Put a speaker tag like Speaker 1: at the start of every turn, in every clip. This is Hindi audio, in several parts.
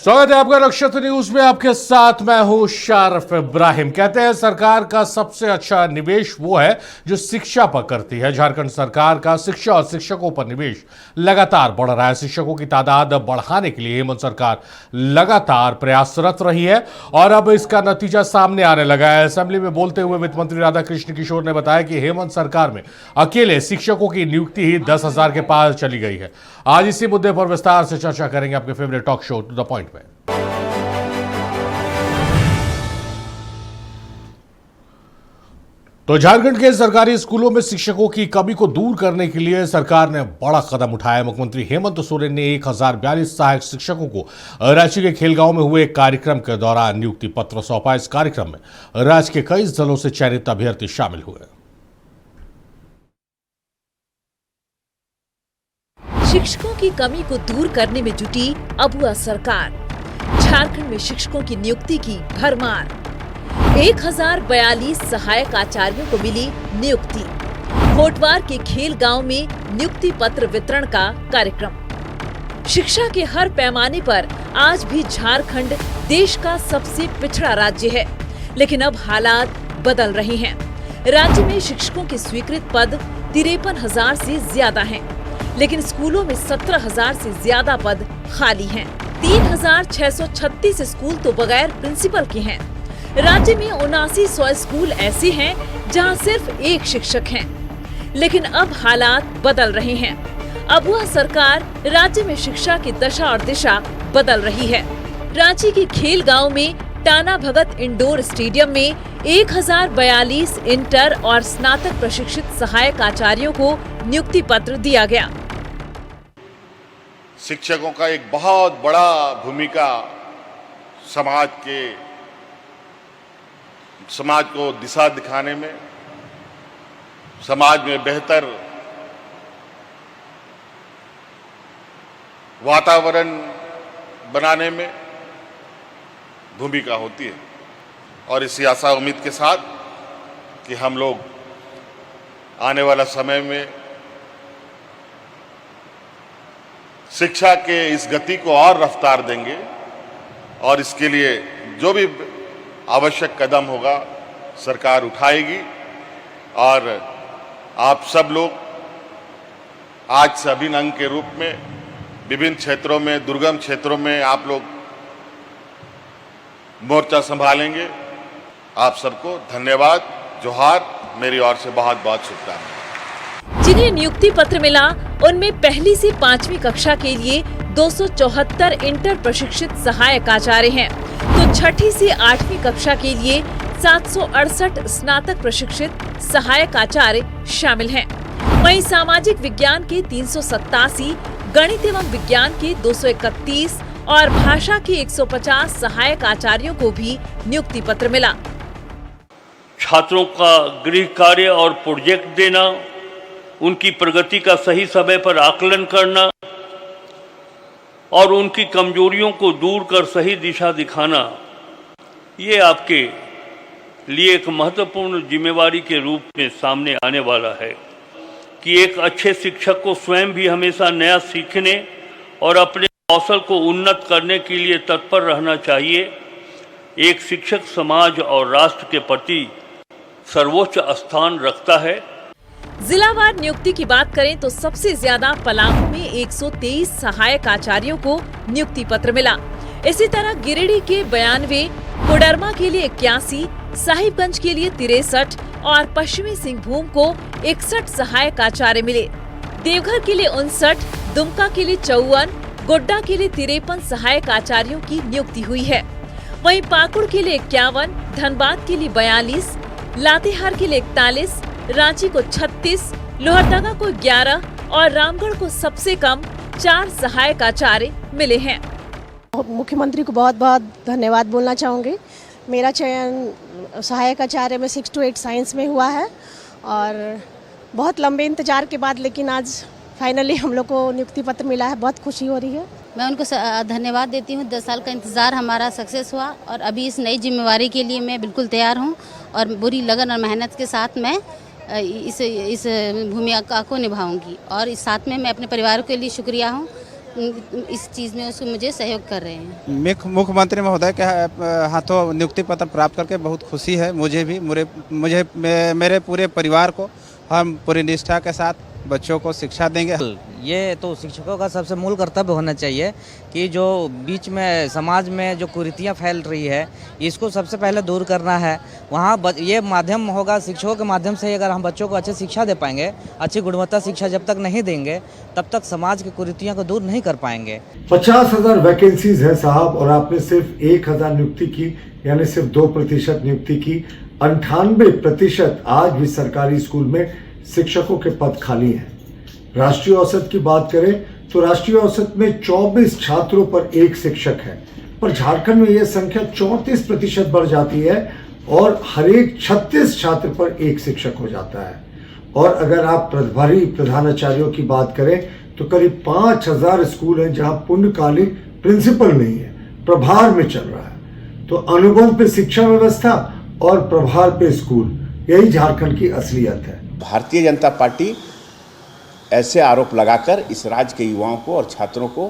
Speaker 1: स्वागत है आपका नक्षत्र न्यूज में। आपके साथ मैं हूं शारिफ इब्राहिम। कहते हैं सरकार का सबसे अच्छा निवेश वो है जो शिक्षा पर करती है। झारखंड सरकार का शिक्षा और शिक्षकों पर निवेश लगातार बढ़ रहा है। शिक्षकों की तादाद बढ़ाने के लिए हेमंत सरकार लगातार प्रयासरत रही है और अब इसका नतीजा सामने आने लगा है। असेंबली में बोलते हुए वित्त मंत्री राधाकृष्ण किशोर ने बताया कि हेमंत सरकार में अकेले शिक्षकों की नियुक्ति ही 10,000 के पार चली गई है। आज इसी मुद्दे पर विस्तार से चर्चा करेंगे आपके favourite talk show to the point में। तो झारखंड के सरकारी स्कूलों में शिक्षकों की कमी को दूर करने के लिए सरकार ने बड़ा कदम उठाया। मुख्यमंत्री हेमंत सोरेन ने 1042 सहायक शिक्षकों को रांची के खेलगांव में हुए एक कार्यक्रम के दौरान नियुक्ति पत्र सौंपा। इस कार्यक्रम में राज्य के कई जिलों से चयनित अभ्यर्थी शामिल हुए।
Speaker 2: शिक्षकों की कमी को दूर करने में जुटी अबुआ सरकार। झारखंड में शिक्षकों की नियुक्ति की भरमार। 1042 सहायक आचार्यों को मिली नियुक्ति। कोटवार के खेल गांव में नियुक्ति पत्र वितरण का कार्यक्रम। शिक्षा के हर पैमाने पर आज भी झारखंड देश का सबसे पिछड़ा राज्य है, लेकिन अब हालात बदल रहे हैं। राज्य में शिक्षकों के स्वीकृत पद 53,000 से ज्यादा हैं, लेकिन स्कूलों में 17,000 से ज्यादा पद खाली हैं। 3,636 स्कूल तो बगैर प्रिंसिपल के हैं। राज्य में 7900 स्कूल ऐसे हैं जहां सिर्फ एक शिक्षक हैं, लेकिन अब हालात बदल रहे हैं। अबुआ सरकार राज्य में शिक्षा की दशा और दिशा बदल रही है। रांची के खेल गांव में टाना भगत इंडोर स्टेडियम में 1042 इंटर और स्नातक प्रशिक्षित सहायक आचार्यों को नियुक्ति पत्र दिया गया।
Speaker 3: शिक्षकों का एक बहुत बड़ा भूमिका समाज को दिशा दिखाने में, समाज में बेहतर वातावरण बनाने में भूमिका होती है। और इसी आशा उम्मीद के साथ कि हम लोग आने वाला समय में शिक्षा के इस गति को और रफ्तार देंगे और इसके लिए जो भी आवश्यक कदम होगा सरकार उठाएगी। और आप सब लोग आज से अभिन्न अंग के रूप में विभिन्न क्षेत्रों में, दुर्गम क्षेत्रों में आप लोग मोर्चा संभालेंगे। आप सबको धन्यवाद, जोहार, मेरी ओर से बहुत बहुत शुभकामनाएं।
Speaker 2: जिन्हें नियुक्ति पत्र मिला उनमें पहली से 5वीं कक्षा के लिए 274 इंटर प्रशिक्षित सहायक आचार्य हैं, तो छठी से 8वीं कक्षा के लिए 768 स्नातक प्रशिक्षित सहायक आचार्य शामिल हैं। वहीं सामाजिक विज्ञान के 387, गणित एवं विज्ञान के 231 और भाषा के 150 सहायक आचार्यों को भी नियुक्ति पत्र मिला।
Speaker 4: छात्रों का गृह कार्य और प्रोजेक्ट देना, उनकी प्रगति का सही समय पर आकलन करना और उनकी कमजोरियों को दूर कर सही दिशा दिखाना, ये आपके लिए एक महत्वपूर्ण जिम्मेवारी के रूप में सामने आने वाला है कि एक अच्छे शिक्षक को स्वयं भी हमेशा नया सीखने और अपने कौशल को उन्नत करने के लिए तत्पर रहना चाहिए। एक शिक्षक समाज और राष्ट्र के प्रति सर्वोच्च स्थान रखता है।
Speaker 2: जिलावार नियुक्ति की बात करें तो सबसे ज्यादा पलामू में 123 सहायक आचार्यों को नियुक्ति पत्र मिला। इसी तरह गिरिडीह के 92, कोडरमा के लिए 81, साहिबगंज के लिए 63 और पश्चिमी सिंहभूम को 61 सहायक आचार्य मिले। देवघर के लिए 59, दुमका के लिए 54, गोड्डा के लिए 53 सहायक आचार्यों की नियुक्ति हुई है। वहीं पाकुड़ के लिए 51, धनबाद के लिए 42, लातेहार के लिए 41, रांची को 36, लोहरदगा को 11 और रामगढ़ को सबसे कम 4 सहायक आचार्य मिले हैं।
Speaker 5: मुख्यमंत्री को बहुत बहुत धन्यवाद बोलना चाहूँगी। मेरा चयन सहायक आचार्य में 6 to 8 साइंस में हुआ है और बहुत लंबे इंतजार के बाद लेकिन आज फाइनली हम लोग को नियुक्ति पत्र मिला है। बहुत खुशी हो रही है।
Speaker 6: मैं उनको धन्यवाद देती हूँ। 10 साल का इंतज़ार हमारा सक्सेस हुआ और अभी इस नई जिम्मेवारी के लिए मैं बिल्कुल तैयार हूँ और पूरी लगन और मेहनत के साथ मैं इस भूमिका को निभाऊंगी और इस साथ में मैं अपने परिवार के लिए शुक्रिया हूँ इस चीज़ में उसको मुझे सहयोग कर रहे हैं।
Speaker 7: मुख्यमंत्री महोदय के हाथों नियुक्ति पत्र प्राप्त करके बहुत खुशी है मुझे भी, मेरे पूरे परिवार को। हम पूरी निष्ठा के साथ बच्चों को शिक्षा देंगे।
Speaker 8: ये तो शिक्षकों का सबसे मूल कर्तव्य होना चाहिए कि जो बीच में समाज में जो कुरीतियाँ फैल रही है इसको सबसे पहले दूर करना है। वहाँ ये माध्यम होगा, शिक्षकों के माध्यम से अगर हम बच्चों को अच्छी शिक्षा दे पाएंगे, अच्छी गुणवत्ता शिक्षा जब तक नहीं देंगे तब तक समाज की कुरीतियों को दूर नहीं कर पाएंगे।
Speaker 9: 50,000 वैकेंसीज है साहब, और आपने सिर्फ 1,000 नियुक्ति की, यानी सिर्फ 2% नियुक्ति की। 98% आज भी सरकारी स्कूल में शिक्षकों के पद खाली हैं। राष्ट्रीय औसत की बात करें तो राष्ट्रीय औसत में 24 छात्रों पर 1 शिक्षक है, पर झारखंड में यह संख्या 34% बढ़ जाती है और हर एक 36 छात्र पर 1 शिक्षक हो जाता है। और अगर आप प्रभारी प्रधानाचार्यों की बात करें तो करीब 5,000 स्कूल हैं जहां पूर्णकालीन प्रिंसिपल नहीं है, प्रभार में चल रहा है। तो अनुबंध पे शिक्षा व्यवस्था और प्रभार पे स्कूल, यही झारखंड की असलियत है।
Speaker 10: भारतीय जनता पार्टी ऐसे आरोप लगाकर इस राज्य के युवाओं को और छात्रों को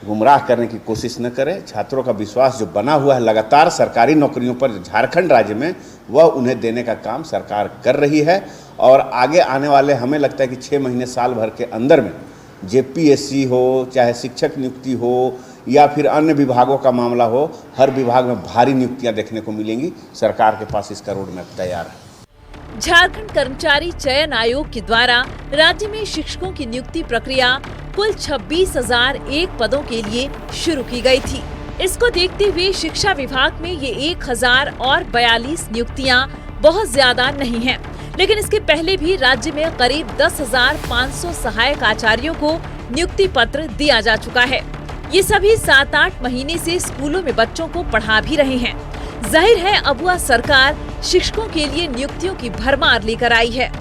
Speaker 10: गुमराह करने की कोशिश न करे। छात्रों का विश्वास जो बना हुआ है लगातार सरकारी नौकरियों पर झारखंड राज्य में, वह उन्हें देने का काम सरकार कर रही है। और आगे आने वाले हमें लगता है कि 6 महीने साल भर के अंदर में जेपीएससी हो, चाहे शिक्षक नियुक्ति हो या फिर अन्य विभागों का मामला हो, हर विभाग में भारी नियुक्तियां देखने को मिलेंगी। सरकार के पास इसका रोड मैप तैयार है।
Speaker 2: झारखंड कर्मचारी चयन आयोग के द्वारा राज्य में शिक्षकों की नियुक्ति प्रक्रिया कुल 26,001 पदों के लिए शुरू की गई थी। इसको देखते हुए शिक्षा विभाग में ये 1,042 नियुक्तियां बहुत ज्यादा नहीं हैं, लेकिन इसके पहले भी राज्य में करीब 10,500 सहायक आचार्यों को नियुक्ति पत्र दिया जा चुका है। ये सभी 7-8 महीने से स्कूलों में बच्चों को पढ़ा भी रहे हैं। जाहिर है अब वह सरकार शिक्षकों के लिए नियुक्तियों की भरमार लेकर आई है।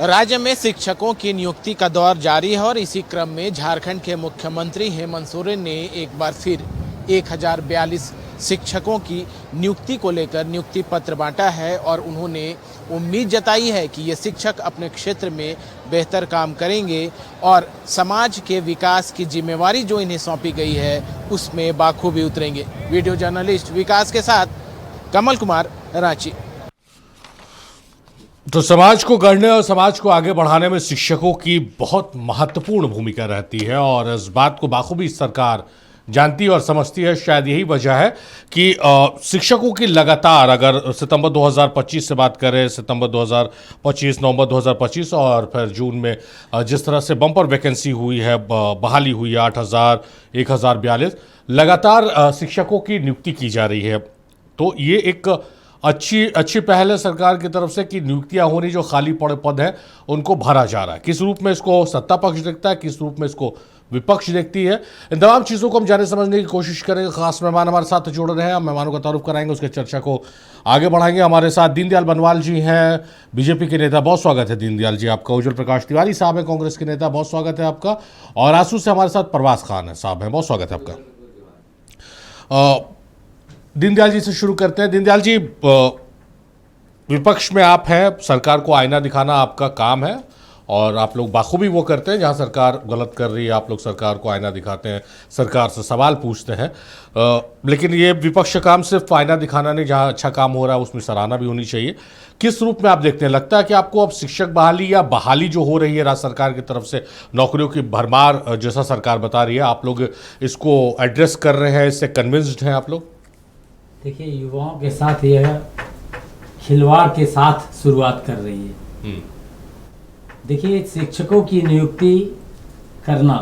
Speaker 11: राज्य में शिक्षकों की नियुक्ति का दौर जारी है और इसी क्रम में झारखंड के मुख्यमंत्री हेमंत सोरेन ने एक बार फिर 1,042 शिक्षकों की नियुक्ति को लेकर नियुक्ति पत्र बांटा है और उन्होंने उम्मीद जताई है कि ये शिक्षक अपने क्षेत्र में बेहतर काम करेंगे और समाज के विकास की जिम्मेवारी जो इन्हें सौंपी गई है उसमें बाखूबी उतरेंगे। वीडियो जर्नलिस्ट विकास के साथ कमल कुमार, रांची।
Speaker 1: तो समाज को गढ़ने और समाज को आगे बढ़ाने में शिक्षकों की बहुत महत्वपूर्ण भूमिका रहती है और इस बात को बाखूबी सरकार जानती और समझती है। शायद यही वजह है कि शिक्षकों की लगातार, अगर सितंबर 2025 से बात करें, सितंबर 2025, नवंबर 2025 और फिर जून में जिस तरह से बम्पर वैकेंसी हुई है, बहाली हुई है 8,000, 1,042, लगातार शिक्षकों की नियुक्ति की जा रही है। तो ये एक अच्छी पहल है सरकार की तरफ से कि नियुक्तियां होनी, जो खाली पड़े पद हैं उनको भरा जा रहा है। किस रूप में इसको सत्ता पक्ष देखता है, किस रूप में इसको विपक्ष देखती है, इन तमाम चीज़ों को हम जाने समझने की कोशिश करेंगे। खास मेहमान हमारे साथ जुड़ रहे हैं, हम मेहमानों का तारुफ कराएंगे, उसके चर्चा को आगे बढ़ाएंगे। हमारे साथ दीनदयाल बनवाल जी हैं, बीजेपी के नेता, बहुत स्वागत है दीनदयाल जी आपका। उज्जवल प्रकाश तिवारी साहब हैं, कांग्रेस के नेता, बहुत स्वागत है आपका। और आंसू से हमारे साथ परवास खान साहब हैं, बहुत स्वागत है आपका। दीनदयाल जी से शुरू करते हैं। दीनदयाल जी, विपक्ष में आप हैं, सरकार को आईना दिखाना आपका काम है और आप लोग बाखूबी वो करते हैं। जहां सरकार गलत कर रही है आप लोग सरकार को आईना दिखाते हैं, सरकार से सवाल पूछते हैं। लेकिन ये विपक्ष का काम सिर्फ आईना दिखाना नहीं, जहां अच्छा काम हो रहा है उसमें सराहना भी होनी चाहिए। किस रूप में आप देखते हैं? लगता है कि आपको अब शिक्षक बहाली या बहाली जो हो रही है राज्य सरकार की तरफ से, नौकरियों की भरमार जैसा सरकार बता रही है, आप लोग इसको एड्रेस कर रहे हैं, इससे कन्विंस्ड हैं आप लोग?
Speaker 12: देखिए, युवाओं के साथ यह खिलवाड़ के साथ शुरुआत कर रही है। देखिए, शिक्षकों की नियुक्ति करना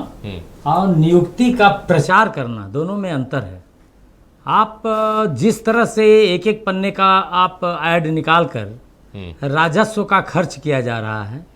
Speaker 12: और नियुक्ति का प्रचार करना, दोनों में अंतर है। आप जिस तरह से एक एक पन्ने का आप ऐड निकाल कर राजस्व का खर्च किया जा रहा है,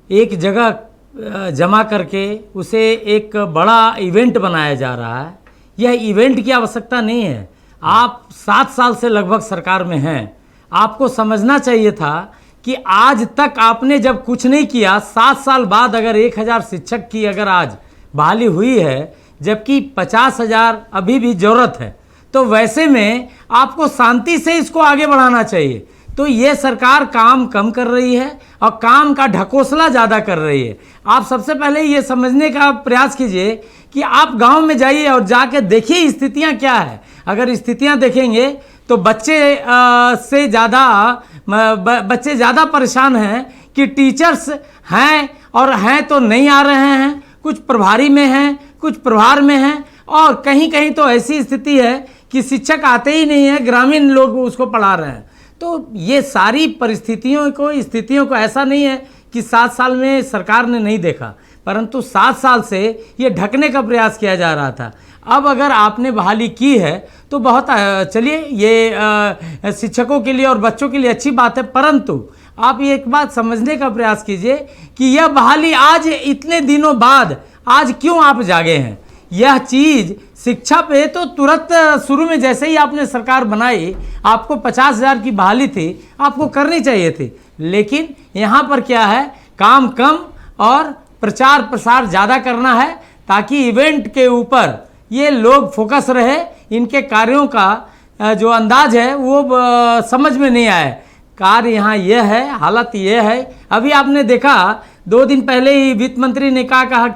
Speaker 12: एक जगह जमा करके उसे एक बड़ा इवेंट बनाया जा रहा है, यह इवेंट की आवश्यकता नहीं है। आप 7 साल से लगभग सरकार में हैं, आपको समझना चाहिए था कि आज तक आपने जब कुछ नहीं किया, 7 साल बाद अगर 1,000 शिक्षक की अगर आज बहाली हुई है, जबकि 50,000 अभी भी जरूरत है, तो वैसे में आपको शांति से इसको आगे बढ़ाना चाहिए। तो ये सरकार काम कम कर रही है और काम का ढकोसला ज़्यादा कर रही है। आप सबसे पहले ये समझने का प्रयास कीजिए कि आप गांव में जाइए और जाके देखिए स्थितियां क्या है। अगर स्थितियां देखेंगे तो बच्चे ज़्यादा परेशान हैं कि टीचर्स हैं और हैं तो नहीं आ रहे हैं, कुछ प्रभारी में हैं, कुछ प्रभार में हैं, और कहीं कहीं तो ऐसी स्थिति है कि शिक्षक आते ही नहीं है, ग्रामीण लोग उसको पढ़ा रहे हैं। तो ये सारी स्थितियों को ऐसा नहीं है कि 7 साल में सरकार ने नहीं देखा, परंतु 7 साल से ये ढकने का प्रयास किया जा रहा था। अब अगर आपने बहाली की है तो बहुत चलिए, ये शिक्षकों के लिए और बच्चों के लिए अच्छी बात है, परंतु आप ये एक बात समझने का प्रयास कीजिए कि यह बहाली आज इतने दिनों बाद आज क्यों आप जागे हैं। यह चीज़ शिक्षा पे तो तुरंत शुरू में जैसे ही आपने सरकार बनाई, आपको 50,000 की बहाली थी, आपको करनी चाहिए थी, लेकिन यहाँ पर क्या है, काम कम और प्रचार प्रसार ज़्यादा करना है ताकि इवेंट के ऊपर ये लोग फोकस रहे, इनके कार्यों का जो अंदाज है वो समझ में नहीं आए। कार्य यहाँ यह है, हालत यह है। अभी आपने देखा 2 दिन पहले ही वित्त मंत्री ने क्या कहा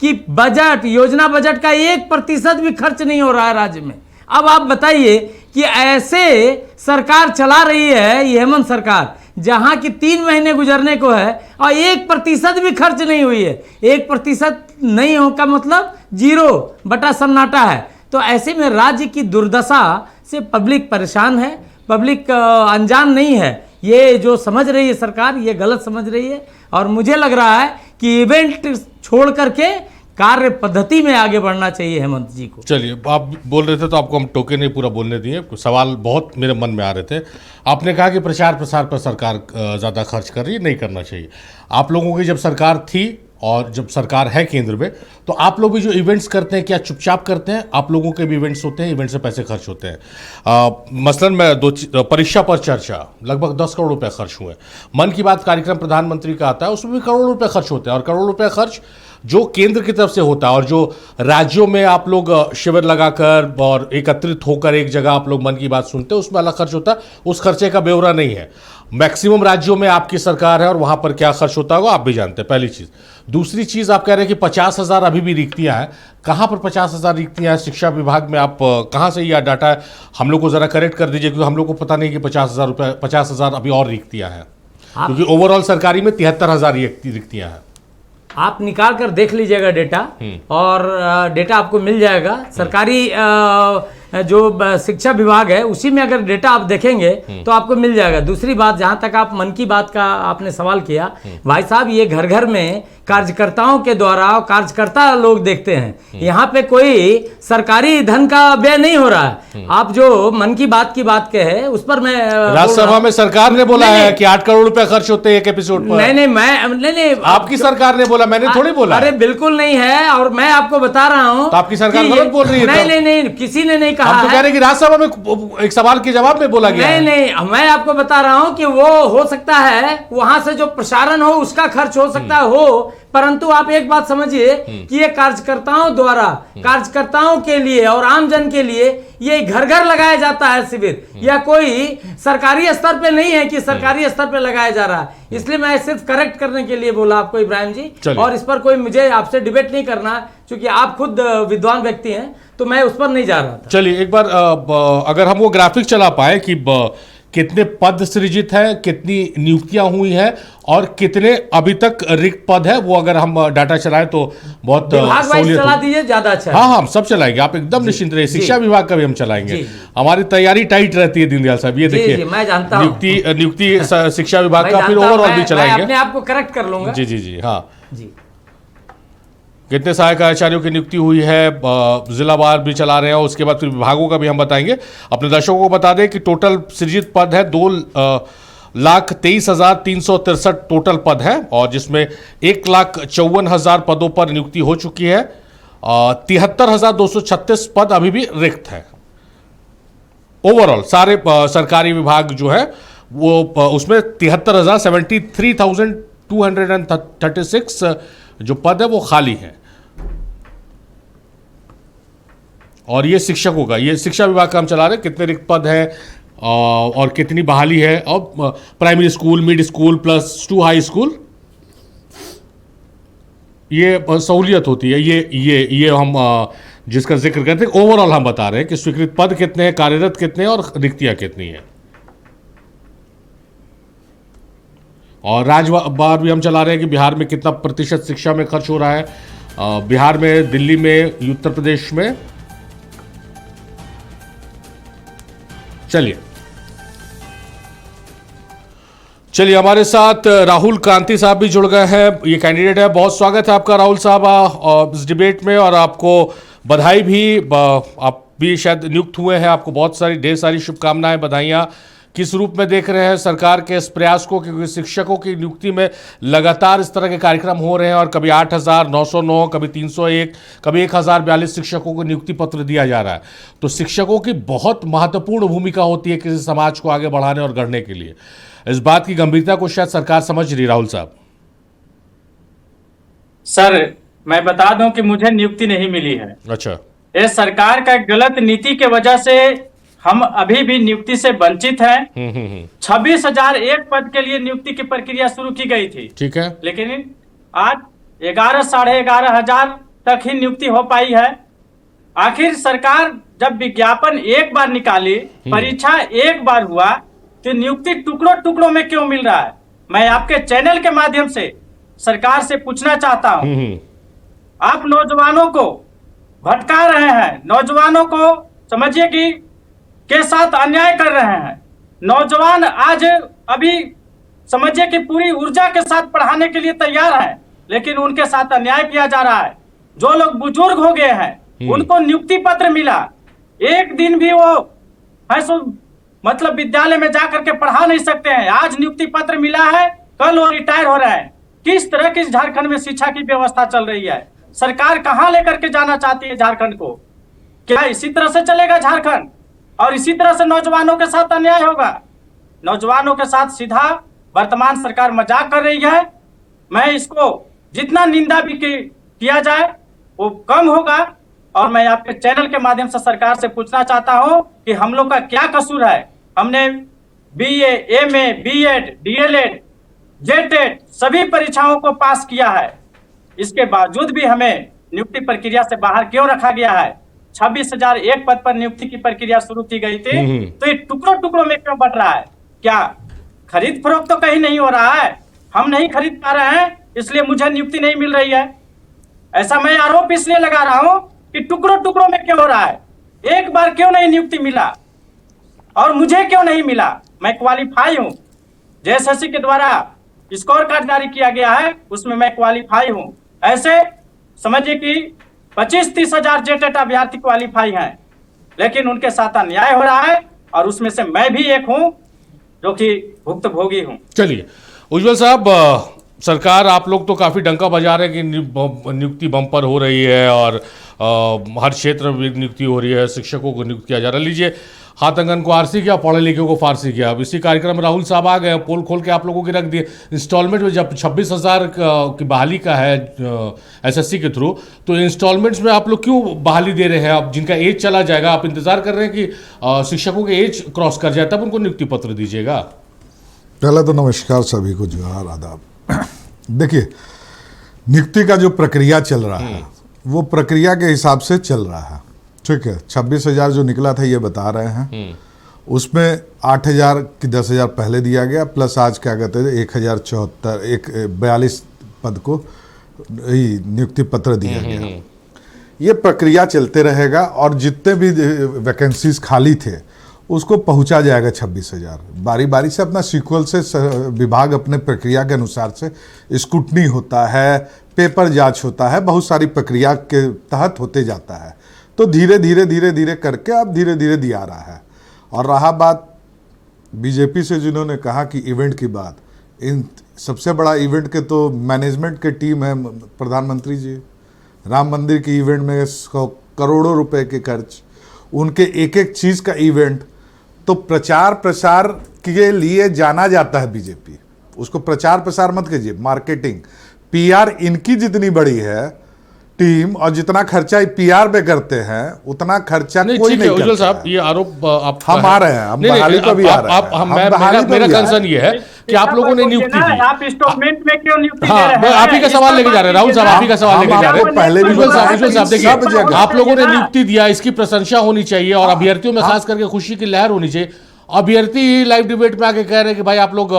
Speaker 12: कि बजट, योजना बजट का 1% भी खर्च नहीं हो रहा है राज्य में। अब आप बताइए कि ऐसे सरकार चला रही है ये हेमंत सरकार, जहां की 3 महीने गुजरने को है और 1% भी खर्च नहीं हुई है। 1% नहीं हो का मतलब 0 बटा सन्नाटा है। तो ऐसे में राज्य की दुर्दशा से पब्लिक परेशान है, पब्लिक अनजान नहीं है। ये जो समझ रही है सरकार, ये गलत समझ रही है, और मुझे लग रहा है कि इवेंट छोड़ करके कार्य पद्धति में आगे बढ़ना चाहिए हेमंत जी को।
Speaker 1: चलिए, आप बोल रहे थे तो आपको हम टोके नहीं पूरा बोलने दिए, सवाल बहुत मेरे मन में आ रहे थे। आपने कहा कि प्रचार प्रसार पर सरकार ज़्यादा खर्च कर रही है, नहीं करना चाहिए। आप लोगों की जब सरकार थी और जब सरकार है केंद्र में, तो आप लोग भी जो इवेंट्स करते हैं क्या चुपचाप करते हैं? आप लोगों के भी इवेंट्स होते हैं, इवेंट से पैसे खर्च होते हैं। मसलन मैं परीक्षा पर चर्चा, लगभग 10 करोड़ रुपए खर्च हुए। मन की बात कार्यक्रम प्रधानमंत्री का आता है, उसमें भी करोड़ों रुपए खर्च होते हैं, और करोड़ों रुपए खर्च जो केंद्र की तरफ से होता है और जो राज्यों में आप लोग शिविर लगाकर और एकत्रित होकर एक जगह आप लोग मन की बात सुनते हैं, उसमें अलग खर्च होता है। उस खर्चे का ब्यौरा नहीं है। मैक्सिमम राज्यों में आपकी सरकार है और वहां पर क्या खर्च होता होगा आप भी जानते हैं, पहली चीज। दूसरी चीज, आप कह रहे हैं कि 50,000 अभी भी रिक्तियां हैं। कहां पर 50,000 रिक्तियां हैं शिक्षा विभाग में? आप कहां से यह डाटा है, हम लोग को जरा करेक्ट कर दीजिए, क्योंकि हम लोग को पता नहीं कि 50,000 अभी और रिक्तियां हैं, क्योंकि ओवरऑल सरकारी में 73,000 रिक्तियां हैं।
Speaker 12: आप निकाल कर देख लीजिएगा डेटा, और डेटा आपको मिल जाएगा। सरकारी जो शिक्षा विभाग है उसी में अगर डेटा आप देखेंगे तो आपको मिल जाएगा। दूसरी बात, जहां तक आप मन की बात का आपने सवाल किया, भाई साहब, ये घर घर में कार्यकर्ताओं के द्वारा कार्यकर्ता लोग देखते हैं। यहाँ पे कोई सरकारी धन का व्यय नहीं हो रहा है। आप जो मन की बात कहे उस पर मैं
Speaker 1: राज्यसभा में सरकार ने बोला है कि 8 करोड़ रुपए खर्च होते हैं एक एपिसोड पर।
Speaker 12: नहीं,
Speaker 1: आपकी सरकार ने बोला, मैंने थोड़ी बोला।
Speaker 12: अरे बिल्कुल नहीं है, और मैं आपको बता रहा हूँ
Speaker 1: तो आपकी सरकार गलत बोल रही है।
Speaker 12: नहीं, किसी ने नहीं कहा।
Speaker 1: हम तो कह रहे हैं कि राज्यसभा में एक सवाल के जवाब में बोला गया।
Speaker 12: नहीं, मैं आपको बता रहा हूं कि वो हो सकता है वहां से जो प्रसारण हो उसका खर्च हो सकता हो, परंतु आप एक बात समझिए कि ये कार्यकर्ताओं द्वारा, कार्यकर्ताओं के लिए और आम जन के लिए ये घर घर लगाया जाता है शिविर। यह कोई सरकारी स्तर पे नहीं है कि सरकारी स्तर पे लगाया जा रहा है। इसलिए मैं सिर्फ करेक्ट करने के लिए बोला आपको, इब्राहिम जी, और इस पर कोई मुझे आपसे डिबेट नहीं करना, क्योंकि आप खुद विद्वान व्यक्ति हैं, तो मैं उस पर नहीं जा रहा था।
Speaker 1: चलिए, एक बार अगर हम वो ग्राफिक चला पाए कि कितने पद सृजित हैं, कितनी नियुक्तियां हुई हैं और कितने अभी तक रिक्त पद है, वो अगर हम डाटा चलाएं तो बहुत
Speaker 12: चला दीजिए, ज्यादा अच्छा है।
Speaker 1: हाँ, हम सब चलाएंगे, आप एकदम निश्चिंत रहिए। शिक्षा विभाग का भी हम चलाएंगे, हमारी तैयारी टाइट रहती है दीनदयाल साहब। ये देखिए,
Speaker 12: मैं जानता हूं,
Speaker 1: नियुक्ति शिक्षा विभाग का, फिर ओवरऑल भी चलाएंगे।
Speaker 12: अपने आप को करेक्ट कर लूंगा।
Speaker 1: जी, हाँ जी। कितने सहायक आचार्यों की नियुक्ति हुई है, जिलावार भी चला रहे हैं, और उसके बाद फिर विभागों का भी हम बताएंगे। अपने दर्शकों को बता दें कि टोटल सृजित पद है 2,23,363 टोटल पद है, और जिसमें 1,54,000 पदों पर नियुक्ति हो चुकी है। 73,236 पद अभी भी रिक्त है। ओवरऑल सारे सरकारी विभाग जो है वो उसमें 73,236 जो पद है वो खाली है। और ये शिक्षकों का, ये शिक्षा विभाग का हम चला रहे हैं, कितने रिक्त पद हैं और कितनी बहाली है, और primary school, mid school +2 high school, ये सहूलियत होती है। ये हम जिसका जिक्र करते हैं, ओवरऑल हम बता रहे हैं कि स्वीकृत पद कितने हैं, कार्यरत कितने हैं और रिक्तियां कितनी हैं। और राज्यवार भी हम चला रहे हैं कि बिहार में कितना प्रतिशत शिक्षा में खर्च हो रहा है, बिहार में, दिल्ली में, उत्तर प्रदेश में। चलिए हमारे साथ राहुल क्रांति साहब भी जुड़ गए हैं, ये कैंडिडेट है। बहुत स्वागत है आपका राहुल साहब इस डिबेट में, और आपको बधाई भी। आप भी शायद नियुक्त हुए हैं, आपको बहुत सारी ढेर सारी शुभकामनाएं, बधाइयां। किस रूप में देख रहे हैं सरकार के इस प्रयास को, क्योंकि शिक्षकों की नियुक्ति में लगातार इस तरह के कार्यक्रम हो रहे हैं और कभी 8,909, कभी 301, कभी 1,042 शिक्षकों को नियुक्ति पत्र दिया जा रहा है। तो शिक्षकों की बहुत महत्वपूर्ण भूमिका होती है किसी समाज को आगे बढ़ाने और गढ़ने के लिए। इस बात की गंभीरता को शायद सरकार समझ रही। राहुल साहब
Speaker 13: सर, मैं बता दूं कि मुझे नियुक्ति नहीं मिली है।
Speaker 1: अच्छा।
Speaker 13: ये सरकार का गलत नीति के वजह से हम अभी भी नियुक्ति से वंचित हैं। 26,001 पद के लिए नियुक्ति की प्रक्रिया शुरू की गई थी, ठीक है, लेकिन आज 11 साढ़े 11,000 तक ही नियुक्ति हो पाई है। आखिर सरकार जब विज्ञापन एक बार निकाली, परीक्षा एक बार हुआ, तो नियुक्ति टुकड़ों टुकड़ों में क्यों मिल रहा है? मैं आपके चैनल के माध्यम से सरकार से पूछना चाहता हूं। आप नौजवानों को भटका रहे हैं, नौजवानों को समझिए कि के साथ अन्याय कर रहे हैं। नौजवान आज अभी समझिए कि पूरी ऊर्जा के साथ पढ़ाने के लिए तैयार हैं, लेकिन उनके साथ अन्याय किया जा रहा है। जो लोग बुजुर्ग हो गए हैं उनको नियुक्ति पत्र मिला, एक दिन भी वो मतलब विद्यालय में जाकर के पढ़ा नहीं सकते हैं। आज नियुक्ति पत्र मिला है, कल वो रिटायर हो रहे हैं। किस तरह की झारखंड में शिक्षा की व्यवस्था चल रही है? सरकार कहां लेकर के जाना चाहती है झारखंड को? क्या इसी तरह से चलेगा झारखंड और इसी तरह से नौजवानों के साथ अन्याय होगा? नौजवानों के साथ सीधा वर्तमान सरकार मजाक कर रही है। मैं इसको जितना निंदा भी किया जाए वो कम होगा। और मैं आपके चैनल के माध्यम से सरकार से पूछना चाहता हूं कि हम लोग का क्या कसूर है? हमने BA, MA, B.Ed, DLED, JTET सभी परीक्षाओं को पास किया है, इसके बावजूद भी हमें नियुक्ति प्रक्रिया से बाहर क्यों रखा गया है? 26,001 पद पर नियुक्ति की प्रक्रिया शुरू की गई थी, तो ये टुकड़ों टुकड़ों में क्यों बट रहा है? क्या खरीद फरोख्त तो कहीं नहीं हो रहा है? हम नहीं खरीद पा रहे हैं, इसलिए मुझे नियुक्ति नहीं मिल रही है। ऐसा मैं आरोप इसलिए लगा रहा हूं कि टुकड़ों टुकड़ों में क्यों हो रहा है? एक बार क्यों नहीं नियुक्ति मिला और मुझे क्यों नहीं मिला? मैं क्वालिफाई हूं, JSSC के द्वारा स्कोर कार्ड जारी किया गया है, उसमें मैं क्वालिफाई हूं। ऐसे समझिए कि 25-30 हजार JTET अभ्यर्थी क्वालिफाई हैं, लेकिन उनके साथ अन्याय हो रहा है और उसमें से मैं भी एक हूं जो कि भुक्तभोगी हूं।
Speaker 1: चलिए उज्जवल साहब, सरकार, आप लोग तो काफ़ी डंका बजा रहे हैं कि नियुक्ति बम्पर हो रही है और हर क्षेत्र में नियुक्ति हो रही है, शिक्षकों को नियुक्त किया जा रहा है। लीजिए, हाथ आंगन को आरसी किया, पढ़े लिखे को फारसी किया। अब इसी कार्यक्रम में राहुल साहब आ गए, पोल खोल के आप लोगों की रख दिए। इंस्टॉलमेंट में जब 26,000 की बहाली का है SSC के थ्रू, तो इंस्टॉलमेंट्स में आप लोग क्यों बहाली दे रहे हैं? अब जिनका एज चला जाएगा, आप इंतजार कर रहे हैं कि शिक्षकों के एज क्रॉस कर जाए तब उनको नियुक्ति पत्र दीजिएगा?
Speaker 14: पहले तो नमस्कार सभी को, जोहार, आदाब। देखिए, नियुक्ति का जो प्रक्रिया चल रहा है वो प्रक्रिया के हिसाब से चल रहा है, ठीक है। 26,000 जो निकला था ये बता रहे हैं, उसमें 8,000 की 10,000 पहले दिया गया, प्लस आज क्या कहते हैं 1,042 पद को नियुक्ति पत्र दिया गया। ये प्रक्रिया चलते रहेगा और जितने भी वैकेंसीज खाली थे उसको पहुंचा जाएगा 26,000। बारी बारी से अपना सीक्वल से विभाग अपने प्रक्रिया के अनुसार से स्क्रूटनी होता है, पेपर जांच होता है, बहुत सारी प्रक्रिया के तहत होते जाता है। तो धीरे धीरे करके अब धीरे धीरे दिया रहा है। और रहा बात बीजेपी से जिन्होंने कहा कि इवेंट की बात, इन सबसे बड़ा इवेंट के तो मैनेजमेंट के टीम है, प्रधानमंत्री जी। राम मंदिर की इवेंट में करोड़ों रुपए के खर्च, उनके एक एक चीज़ का इवेंट, तो प्रचार प्रसार के लिए जाना जाता है बीजेपी। उसको प्रचार प्रसार मत कीजिए, मार्केटिंग PR इनकी जितनी बड़ी है, टीम और जितना खर्चा पीआर पे करते हैं उतना खर्चा कोई नहीं
Speaker 1: उज्ज्वल
Speaker 14: करता
Speaker 1: साहब,
Speaker 14: है।
Speaker 1: ये आरोप आप
Speaker 14: हम आ रहे हैं, हम बहाली पे भी आ रहे हैं।
Speaker 1: मेरा कंसर्न ये है कि आप लोगों ने नियुक्ति दी,
Speaker 13: आप इंस्टॉलमेंट में क्यों नियुक्ति दे
Speaker 1: हाँ,
Speaker 13: रहे
Speaker 1: मैं
Speaker 13: हैं?
Speaker 1: आप ही का सवाल लेके जा रहे हैं राहुल साहब, आप ही का सवाल लेके जा रहे हैं।
Speaker 14: पहले भी
Speaker 1: उज्ज्वल साहब
Speaker 14: सब
Speaker 1: देखिए,
Speaker 14: जगह
Speaker 1: आप लोगों ने नियुक्ति दिया, इसकी प्रशंसा होनी चाहिए और अभ्यर्थियों में खास करके खुशी की लहर होनी चाहिए। अभ्यर्थी लाइव डिबेट में आके कह रहे हैं कि भाई आप लोग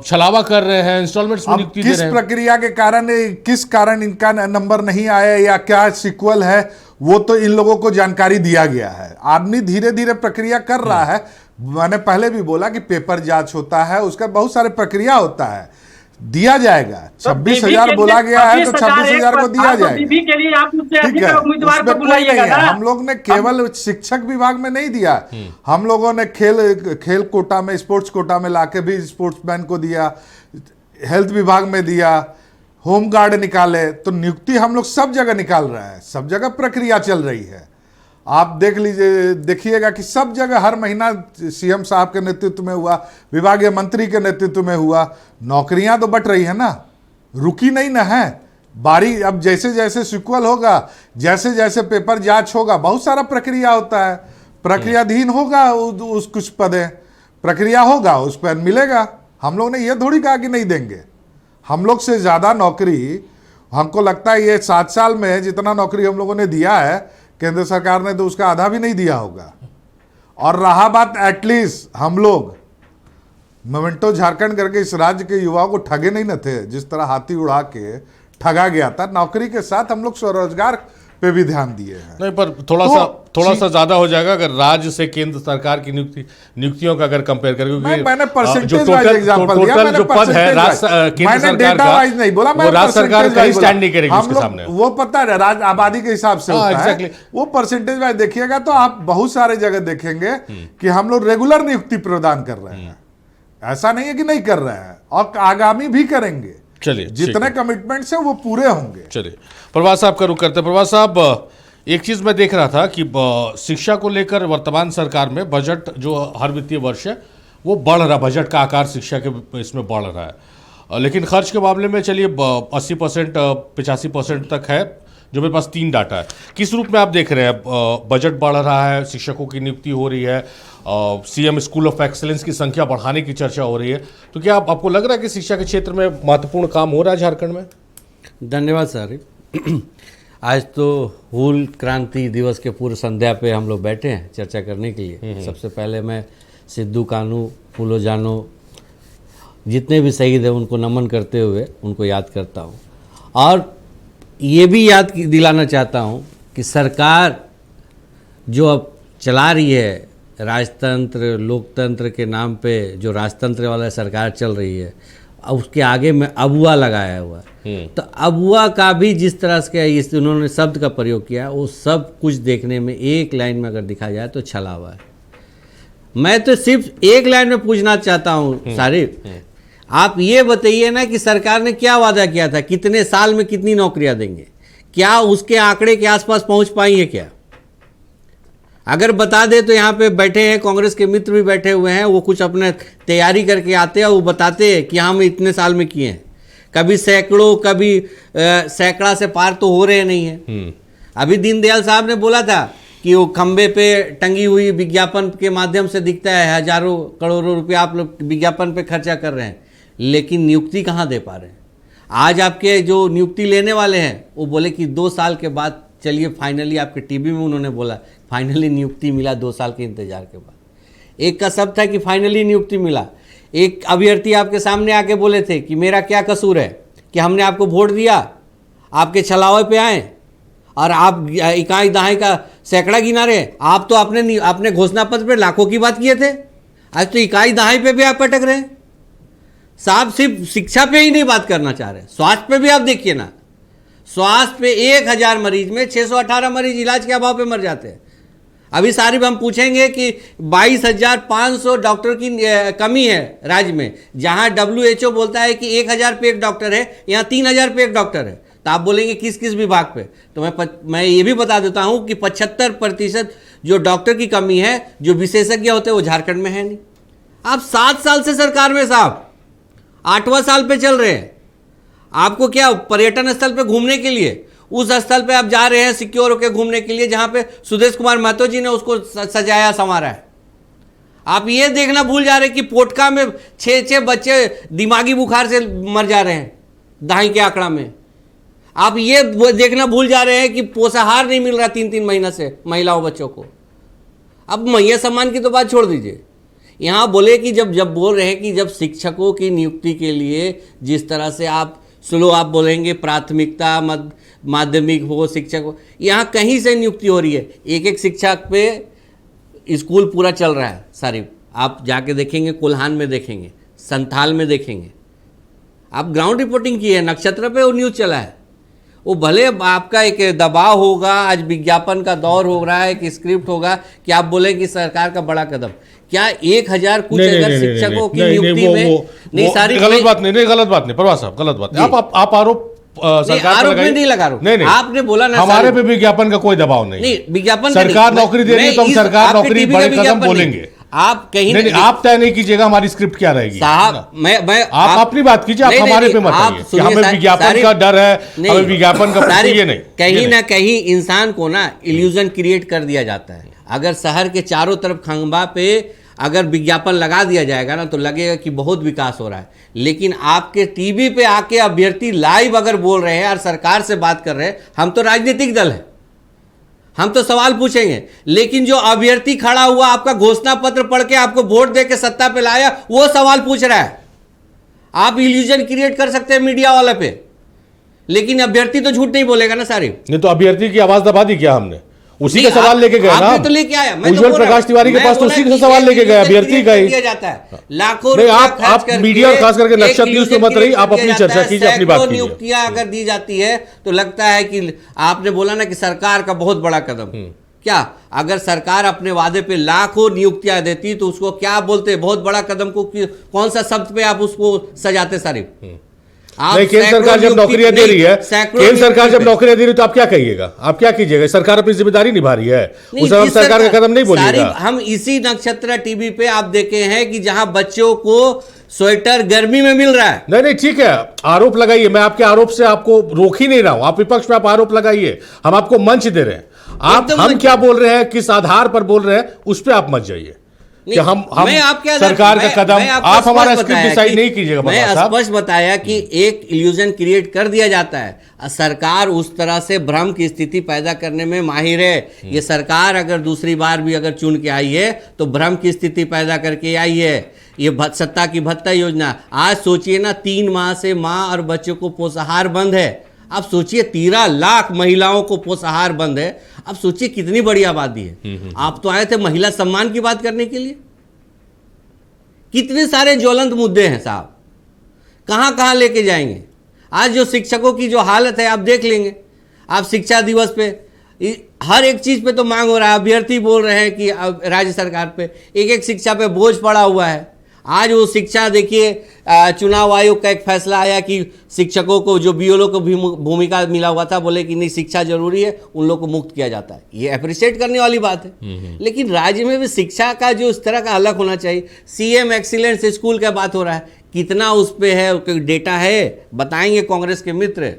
Speaker 1: छलावा कर रहे हैं, इंस्टॉलमेंट्स में नियुक्ति दे
Speaker 14: किस
Speaker 1: रहे हैं।
Speaker 14: प्रक्रिया के कारण, किस कारण इनका नंबर नहीं आया या क्या सिक्वल है, वो तो इन लोगों को जानकारी दिया गया है। आदमी धीरे धीरे प्रक्रिया कर रहा है। मैंने पहले भी बोला कि पेपर जांच होता है, उसका बहुत सारे प्रक्रिया होता है, दिया जाएगा। 26,000 बोला गया है तो 26,000 को दिया जाएगा।
Speaker 13: के लिए आप मुझसे
Speaker 14: ठीक
Speaker 13: अधिक
Speaker 14: है,
Speaker 13: उम्मीदवार
Speaker 14: उसमें
Speaker 13: को
Speaker 14: कोई नहीं
Speaker 13: बुलाइएगा
Speaker 14: है।
Speaker 13: ना।
Speaker 14: हम लोग ने केवल शिक्षक विभाग में नहीं दिया, हम लोगों ने खेल कोटा में, स्पोर्ट्स कोटा में लाके भी स्पोर्ट्समैन को दिया, हेल्थ विभाग में दिया, होम गार्ड निकाले। तो नियुक्ति हम लोग सब जगह निकाल रहे हैं, सब जगह प्रक्रिया चल रही है। आप देख लीजिए, देखिएगा कि सब जगह हर महीना सीएम साहब के नेतृत्व में हुआ, विभागीय मंत्री के नेतृत्व में हुआ। नौकरियां तो बट रही है ना, रुकी नहीं ना है बारी। अब जैसे जैसे सिक्वल होगा, जैसे जैसे पेपर जांच होगा, बहुत सारा प्रक्रिया होता है, प्रक्रियाधीन होगा उस कुछ पद है, प्रक्रिया होगा, उस पर मिलेगा। हम लोग ने ये थोड़ी कहा कि नहीं देंगे। हम लोग से ज़्यादा नौकरी, हमको लगता है ये 7 साल में जितना नौकरी हम लोगों ने दिया है, केंद्र सरकार ने तो उसका आधा भी नहीं दिया होगा। और रहा बात एटलीस्ट हम लोग मोमेंटो झारखंड करके इस राज्य के युवाओं को ठगे नहीं न थे, जिस तरह हाथी उड़ा के ठगा गया था। नौकरी के साथ हम लोग स्वरोजगार पे भी ध्यान दिए हैं।
Speaker 1: नहीं, पर थोड़ा सा ज्यादा हो जाएगा अगर राज्य से केंद्र सरकार की नियुक्तियों का अगर कंपेयर करें, क्योंकि
Speaker 14: मैंने परसेंटेज
Speaker 1: जो
Speaker 14: वाइज एग्जांपल दिया,
Speaker 1: टोटल जो पद है केंद्र सरकार का,
Speaker 14: नहीं बोला,
Speaker 1: वो राज्य सरकार कहीं स्टैंड नहीं करेगी उसके सामने।
Speaker 14: वो पता है राज्य आबादी के हिसाब से होता है, वो परसेंटेज वाइज देखिएगा तो आप बहुत सारे जगह देखेंगे कि हम लोग रेगुलर नियुक्ति प्रदान कर रहे हैं। ऐसा नहीं है कि नहीं कर रहे हैं, और आगामी भी करेंगे।
Speaker 1: चलिए,
Speaker 14: जितने कमिटमेंट्स हैं वो पूरे होंगे।
Speaker 1: चलिए, प्रभात साहब का रुख करते। प्रभात साहब, एक चीज मैं देख रहा था कि शिक्षा को लेकर वर्तमान सरकार में बजट जो हर वित्तीय वर्ष है वो बढ़ रहा, बजट का आकार शिक्षा के इसमें बढ़ रहा है, लेकिन खर्च के मामले में चलिए 80% 85% तक है, जो मेरे पास 3 डाटा है। किस रूप में आप देख रहे हैं? बजट बढ़ रहा है, शिक्षकों की नियुक्ति हो रही है, सीएम स्कूल ऑफ एक्सीलेंस की संख्या बढ़ाने की चर्चा हो रही है, तो क्या आपको लग रहा है कि शिक्षा के क्षेत्र में महत्वपूर्ण काम हो रहा है झारखंड में?
Speaker 15: धन्यवाद सर। आज तो हूल क्रांति दिवस के पूर्व संध्या पे हम लोग बैठे हैं चर्चा करने के लिए। सबसे पहले मैं सिद्धू कानू, फूलो जानो, जितने भी शहीद हैं उनको नमन करते हुए उनको याद करता हूँ, और ये भी याद दिलाना चाहता हूँ कि सरकार जो अब चला रही है, राजतंत्र लोकतंत्र के नाम पे जो राजतंत्र वाला सरकार चल रही है, उसके आगे में अबुआ लगाया हुआ है। तो अबुआ का भी जिस तरह से उन्होंने शब्द का प्रयोग किया, वो सब कुछ देखने में एक लाइन में अगर दिखा जाए तो छलावा है। मैं तो सिर्फ एक लाइन में पूछना चाहता हूँ सारिफ, आप ये बताइए ना कि सरकार ने क्या वादा किया था, कितने साल में कितनी नौकरियां देंगे, क्या उसके आंकड़े के आसपास पहुंच पाई है क्या? अगर बता दे तो यहाँ पे बैठे हैं कांग्रेस के मित्र भी बैठे हुए हैं, वो कुछ अपने तैयारी करके आते हैं, वो बताते हैं कि हम इतने साल में किए हैं। कभी सैकड़ों, कभी सैकड़ा से पार तो हो रहे नहीं है। अभी दीनदयाल साहब ने बोला था कि वो खंबे पे टंगी हुई विज्ञापन के माध्यम से दिखता है, हजारों करोड़ों रुपया आप लोग विज्ञापन पे खर्चा कर रहे हैं, लेकिन नियुक्ति कहाँ दे पा रहे हैं। आज आपके जो नियुक्ति लेने वाले हैं वो बोले कि 2 साल के बाद चलिए फाइनली, आपके टीवी में उन्होंने बोला फाइनली नियुक्ति मिला 2 साल के इंतजार के बाद। एक का शब्द था कि फाइनली नियुक्ति मिला। एक अभ्यर्थी आपके सामने आके बोले थे कि मेरा क्या कसूर है कि हमने आपको वोट दिया, आपके छलावे पे आए और आप इकाई दहाई का सैकड़ा गिना रहे। आप तो अपने घोषणा पत्र पे लाखों की बात किए थे, आज तो इकाई दहाई पे भी आप पटक रहे हैं। साहब सिर्फ शिक्षा पे ही नहीं बात करना चाह रहे, स्वास्थ्य पे भी आप देखिए ना। स्वास्थ्य पे 1000 मरीज में 618 मरीज इलाज के अभाव पे मर जाते हैं। अभी सारी हम पूछेंगे कि 22,500 डॉक्टर की कमी है राज्य में, जहां WHO बोलता है कि 1000 पे एक डॉक्टर है, यहाँ 3000 पे एक डॉक्टर है। तो आप बोलेंगे किस किस विभाग पे? तो मैं ये भी बता देता हूं कि 75% जो डॉक्टर की कमी है, जो विशेषज्ञ होते हैं, वो झारखंड में है नहीं। आप 7 साल से सरकार में साहब, 8वां साल पे चल रहे हैं। आपको क्या पर्यटन स्थल पे घूमने के लिए उस स्थल पे आप जा रहे हैं सिक्योर होकर घूमने के लिए जहां पे सुदेश कुमार महतो जी ने उसको सजाया संवारा है। आप ये देखना भूल जा रहे हैं कि पोटका में 6 बच्चे दिमागी बुखार से मर जा रहे हैं दहाई के आंकड़ा में। आप ये देखना भूल जा रहे हैं कि पोषाहार नहीं मिल रहा 3-3 महीना से महिलाओं बच्चों को। अब मैया सम्मान की तो बात छोड़ दीजिए, यहाँ बोले कि जब बोल रहे हैं कि जब शिक्षकों की नियुक्ति के लिए जिस तरह से आप बोलेंगे प्राथमिकता माध्यमिक हो शिक्षक हो, यहाँ कहीं से नियुक्ति हो रही है। एक शिक्षक पे स्कूल पूरा चल रहा है सारी। आप जाके देखेंगे, कोल्हान में देखेंगे, संथाल में देखेंगे। आप ग्राउंड रिपोर्टिंग की है, नक्षत्र पे वो न्यूज़ चला है। वो भले आपका एक दबाव होगा, आज विज्ञापन का दौर हो रहा है, एक स्क्रिप्ट होगा कि आप बोले कि सरकार का बड़ा कदम। क्या 1000 कुछ अगर शिक्षकों की नियुक्ति में नहीं सारी
Speaker 1: गलत बात नहीं प्रभा साहब, गलत बात नहीं। आप आरोप
Speaker 15: आरोप में नहीं लगा रहे।
Speaker 1: नहीं,
Speaker 15: आपने बोला ना
Speaker 1: हमारे पे विज्ञापन का कोई दबाव नहीं।
Speaker 15: विज्ञापन
Speaker 1: सरकार नौकरी दे रही है तो हम सरकार नौकरी बड़े कदम बोलेंगे।
Speaker 15: आप कहीं
Speaker 1: नहीं, आप तय नहीं कीजिएगा हमारी स्क्रिप्ट क्या रहेगी
Speaker 15: साहब। मैं
Speaker 1: आप अपनी बात कीजिए, आप हमारे पे मत आइए कि हमें विज्ञापन का डर है, हमें विज्ञापन का ये नहीं।
Speaker 15: कहीं ना कहीं इंसान को ना इल्यूजन क्रिएट कर दिया जाता है। अगर शहर के चारों तरफ खंभा पे अगर विज्ञापन लगा दिया जाएगा ना तो लगेगा कि बहुत विकास हो रहा है, लेकिन आपके टीवी पे आके अभ्यर्थी लाइव अगर बोल रहे हैं और सरकार से बात कर रहे हैं, हम तो राजनीतिक दल है, हम तो सवाल पूछेंगे, लेकिन जो अभ्यर्थी खड़ा हुआ आपका घोषणा पत्र पढ़ के आपको वोट दे के सत्ता पे लाया वो सवाल पूछ रहा है। आप इल्यूजन क्रिएट कर सकते हैं मीडिया वाले पे, लेकिन अभ्यर्थी तो झूठ नहीं बोलेगा ना सारी।
Speaker 1: नहीं तो अभ्यर्थी की आवाज दबा दी क्या हमने? उसी का सवाल लेके गए ना,
Speaker 15: तो लेके आया
Speaker 1: उज्जवल प्रकाश तिवारी के पास तो उसी का सवाल लेके गए, अभ्यर्थी का ही
Speaker 15: दिया जाता है। लाखों
Speaker 1: नहीं, आप मीडिया और खास करके नक्षत्र न्यूज पे मत रही, आप अपनी चर्चा कीजिए, अपनी बात कीजिए।
Speaker 15: नियुक्तियां अगर दी जाती है तो लगता है कि आपने बोला ना कि सरकार का बहुत बड़ा कदम। क्या अगर सरकार अपने वादे पे लाखों नियुक्तियां देती तो उसको क्या बोलते? बहुत बड़ा कदम को कौन सा शब्द पे आप उसको सजाते सारे?
Speaker 1: केंद्र सरकार जब नौकरियां दे रही है, केंद्र सरकार जब नौकरियां दे रही है तो आप क्या कहिएगा? आप क्या कीजिएगा? सरकार अपनी जिम्मेदारी निभा रही है, उस समय सरकार का कदम नहीं बोलिएगा।
Speaker 15: हम इसी नक्षत्र टीवी पे आप देखे हैं कि जहां बच्चों को स्वेटर गर्मी में मिल रहा है।
Speaker 1: नहीं ठीक है, आरोप लगाइए, मैं आपके आरोप से आपको रोक ही नहीं रहा हूं। आप विपक्ष में आप आरोप लगाइए, हम आपको मंच दे रहे हैं। हम क्या बोल रहे हैं, किस आधार पर बोल रहे हैं, उस पर आप मत जाइए कि हम सरकार का कदम, आप हमारा स्क्रिप्ट डिसाइड नहीं कीजिएगा।
Speaker 15: मैं स्पष्ट बताया कि एक इल्यूजन क्रिएट कर दिया जाता है। सरकार उस तरह से भ्रम की स्थिति पैदा करने में माहिर है। ये सरकार अगर दूसरी बार भी अगर चुन के आई है तो भ्रम की स्थिति पैदा करके आई है। ये सत्ता की भत्ता योजना, आज सोचिए ना 3 माह से माँ और बच्चों को पोषाहार बंद है। आप सोचिए 13 लाख महिलाओं को पोषाहार बंद है। आप सोचिए कितनी बड़ी आबादी है। आप तो आए थे महिला सम्मान की बात करने के लिए। कितने सारे ज्वलंत मुद्दे हैं साहब, कहां लेके जाएंगे? आज जो शिक्षकों की जो हालत है आप देख लेंगे। आप शिक्षा दिवस पे हर एक चीज पे तो मांग हो रहा है। अभ्यर्थी बोल रहे हैं कि राज्य सरकार पे एक शिक्षा पे बोझ पड़ा हुआ है। आज वो शिक्षा देखिए, चुनाव आयोग का एक फैसला आया कि शिक्षकों को जो बीएलओ को भूमिका मिला हुआ था, बोले कि नहीं शिक्षा जरूरी है, उन लोग को मुक्त किया जाता है। ये अप्रिशिएट करने वाली बात है। लेकिन राज्य में भी शिक्षा का जो इस तरह का अलग होना चाहिए। सीएम एक्सीलेंस स्कूल का बात हो रहा है, कितना उस पर है डेटा है बताएंगे कांग्रेस के मित्र।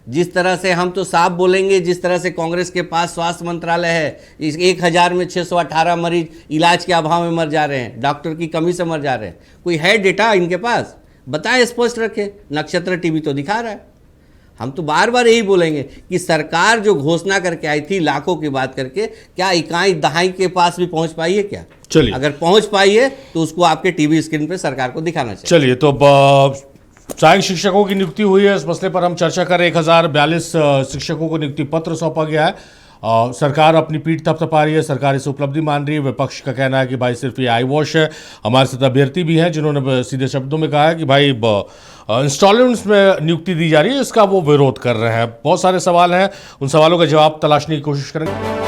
Speaker 15: जिस तरह से हम तो साफ बोलेंगे, जिस तरह से कांग्रेस के पास स्वास्थ्य मंत्रालय है, इस 1000 में 618 मरीज इलाज के अभाव में मर जा रहे हैं, डॉक्टर की कमी से मर जा रहे हैं। कोई है डेटा इनके पास? बताए, स्पष्ट रखे। नक्षत्र टीवी तो दिखा रहा है। हम तो बार बार यही बोलेंगे कि सरकार जो घोषणा करके आई थी लाखों की बात करके, क्या इकाई दहाई के पास भी पहुंच पाई है क्या?
Speaker 1: चलिए,
Speaker 15: अगर पहुंच पाई है तो उसको आपके टीवी स्क्रीन पे सरकार को दिखाना चाहिए।
Speaker 1: चलिए, तो सहायक शिक्षकों की नियुक्ति हुई है, इस मसले पर हम चर्चा करें। 1042 शिक्षकों को नियुक्ति पत्र सौंपा गया है। सरकार अपनी पीठ थपथपा रही है, सरकार इसे उपलब्धि मान रही है। विपक्ष का कहना है कि भाई सिर्फ ये आई वॉश है। हमारे साथ अभ्यर्थी भी हैं जिन्होंने सीधे शब्दों में कहा है कि भाई इंस्टॉलमेंट्स में नियुक्ति दी जा रही है, इसका वो विरोध कर रहे हैं। बहुत सारे सवाल हैं, उन सवालों का जवाब तलाशने की कोशिश करेंगे।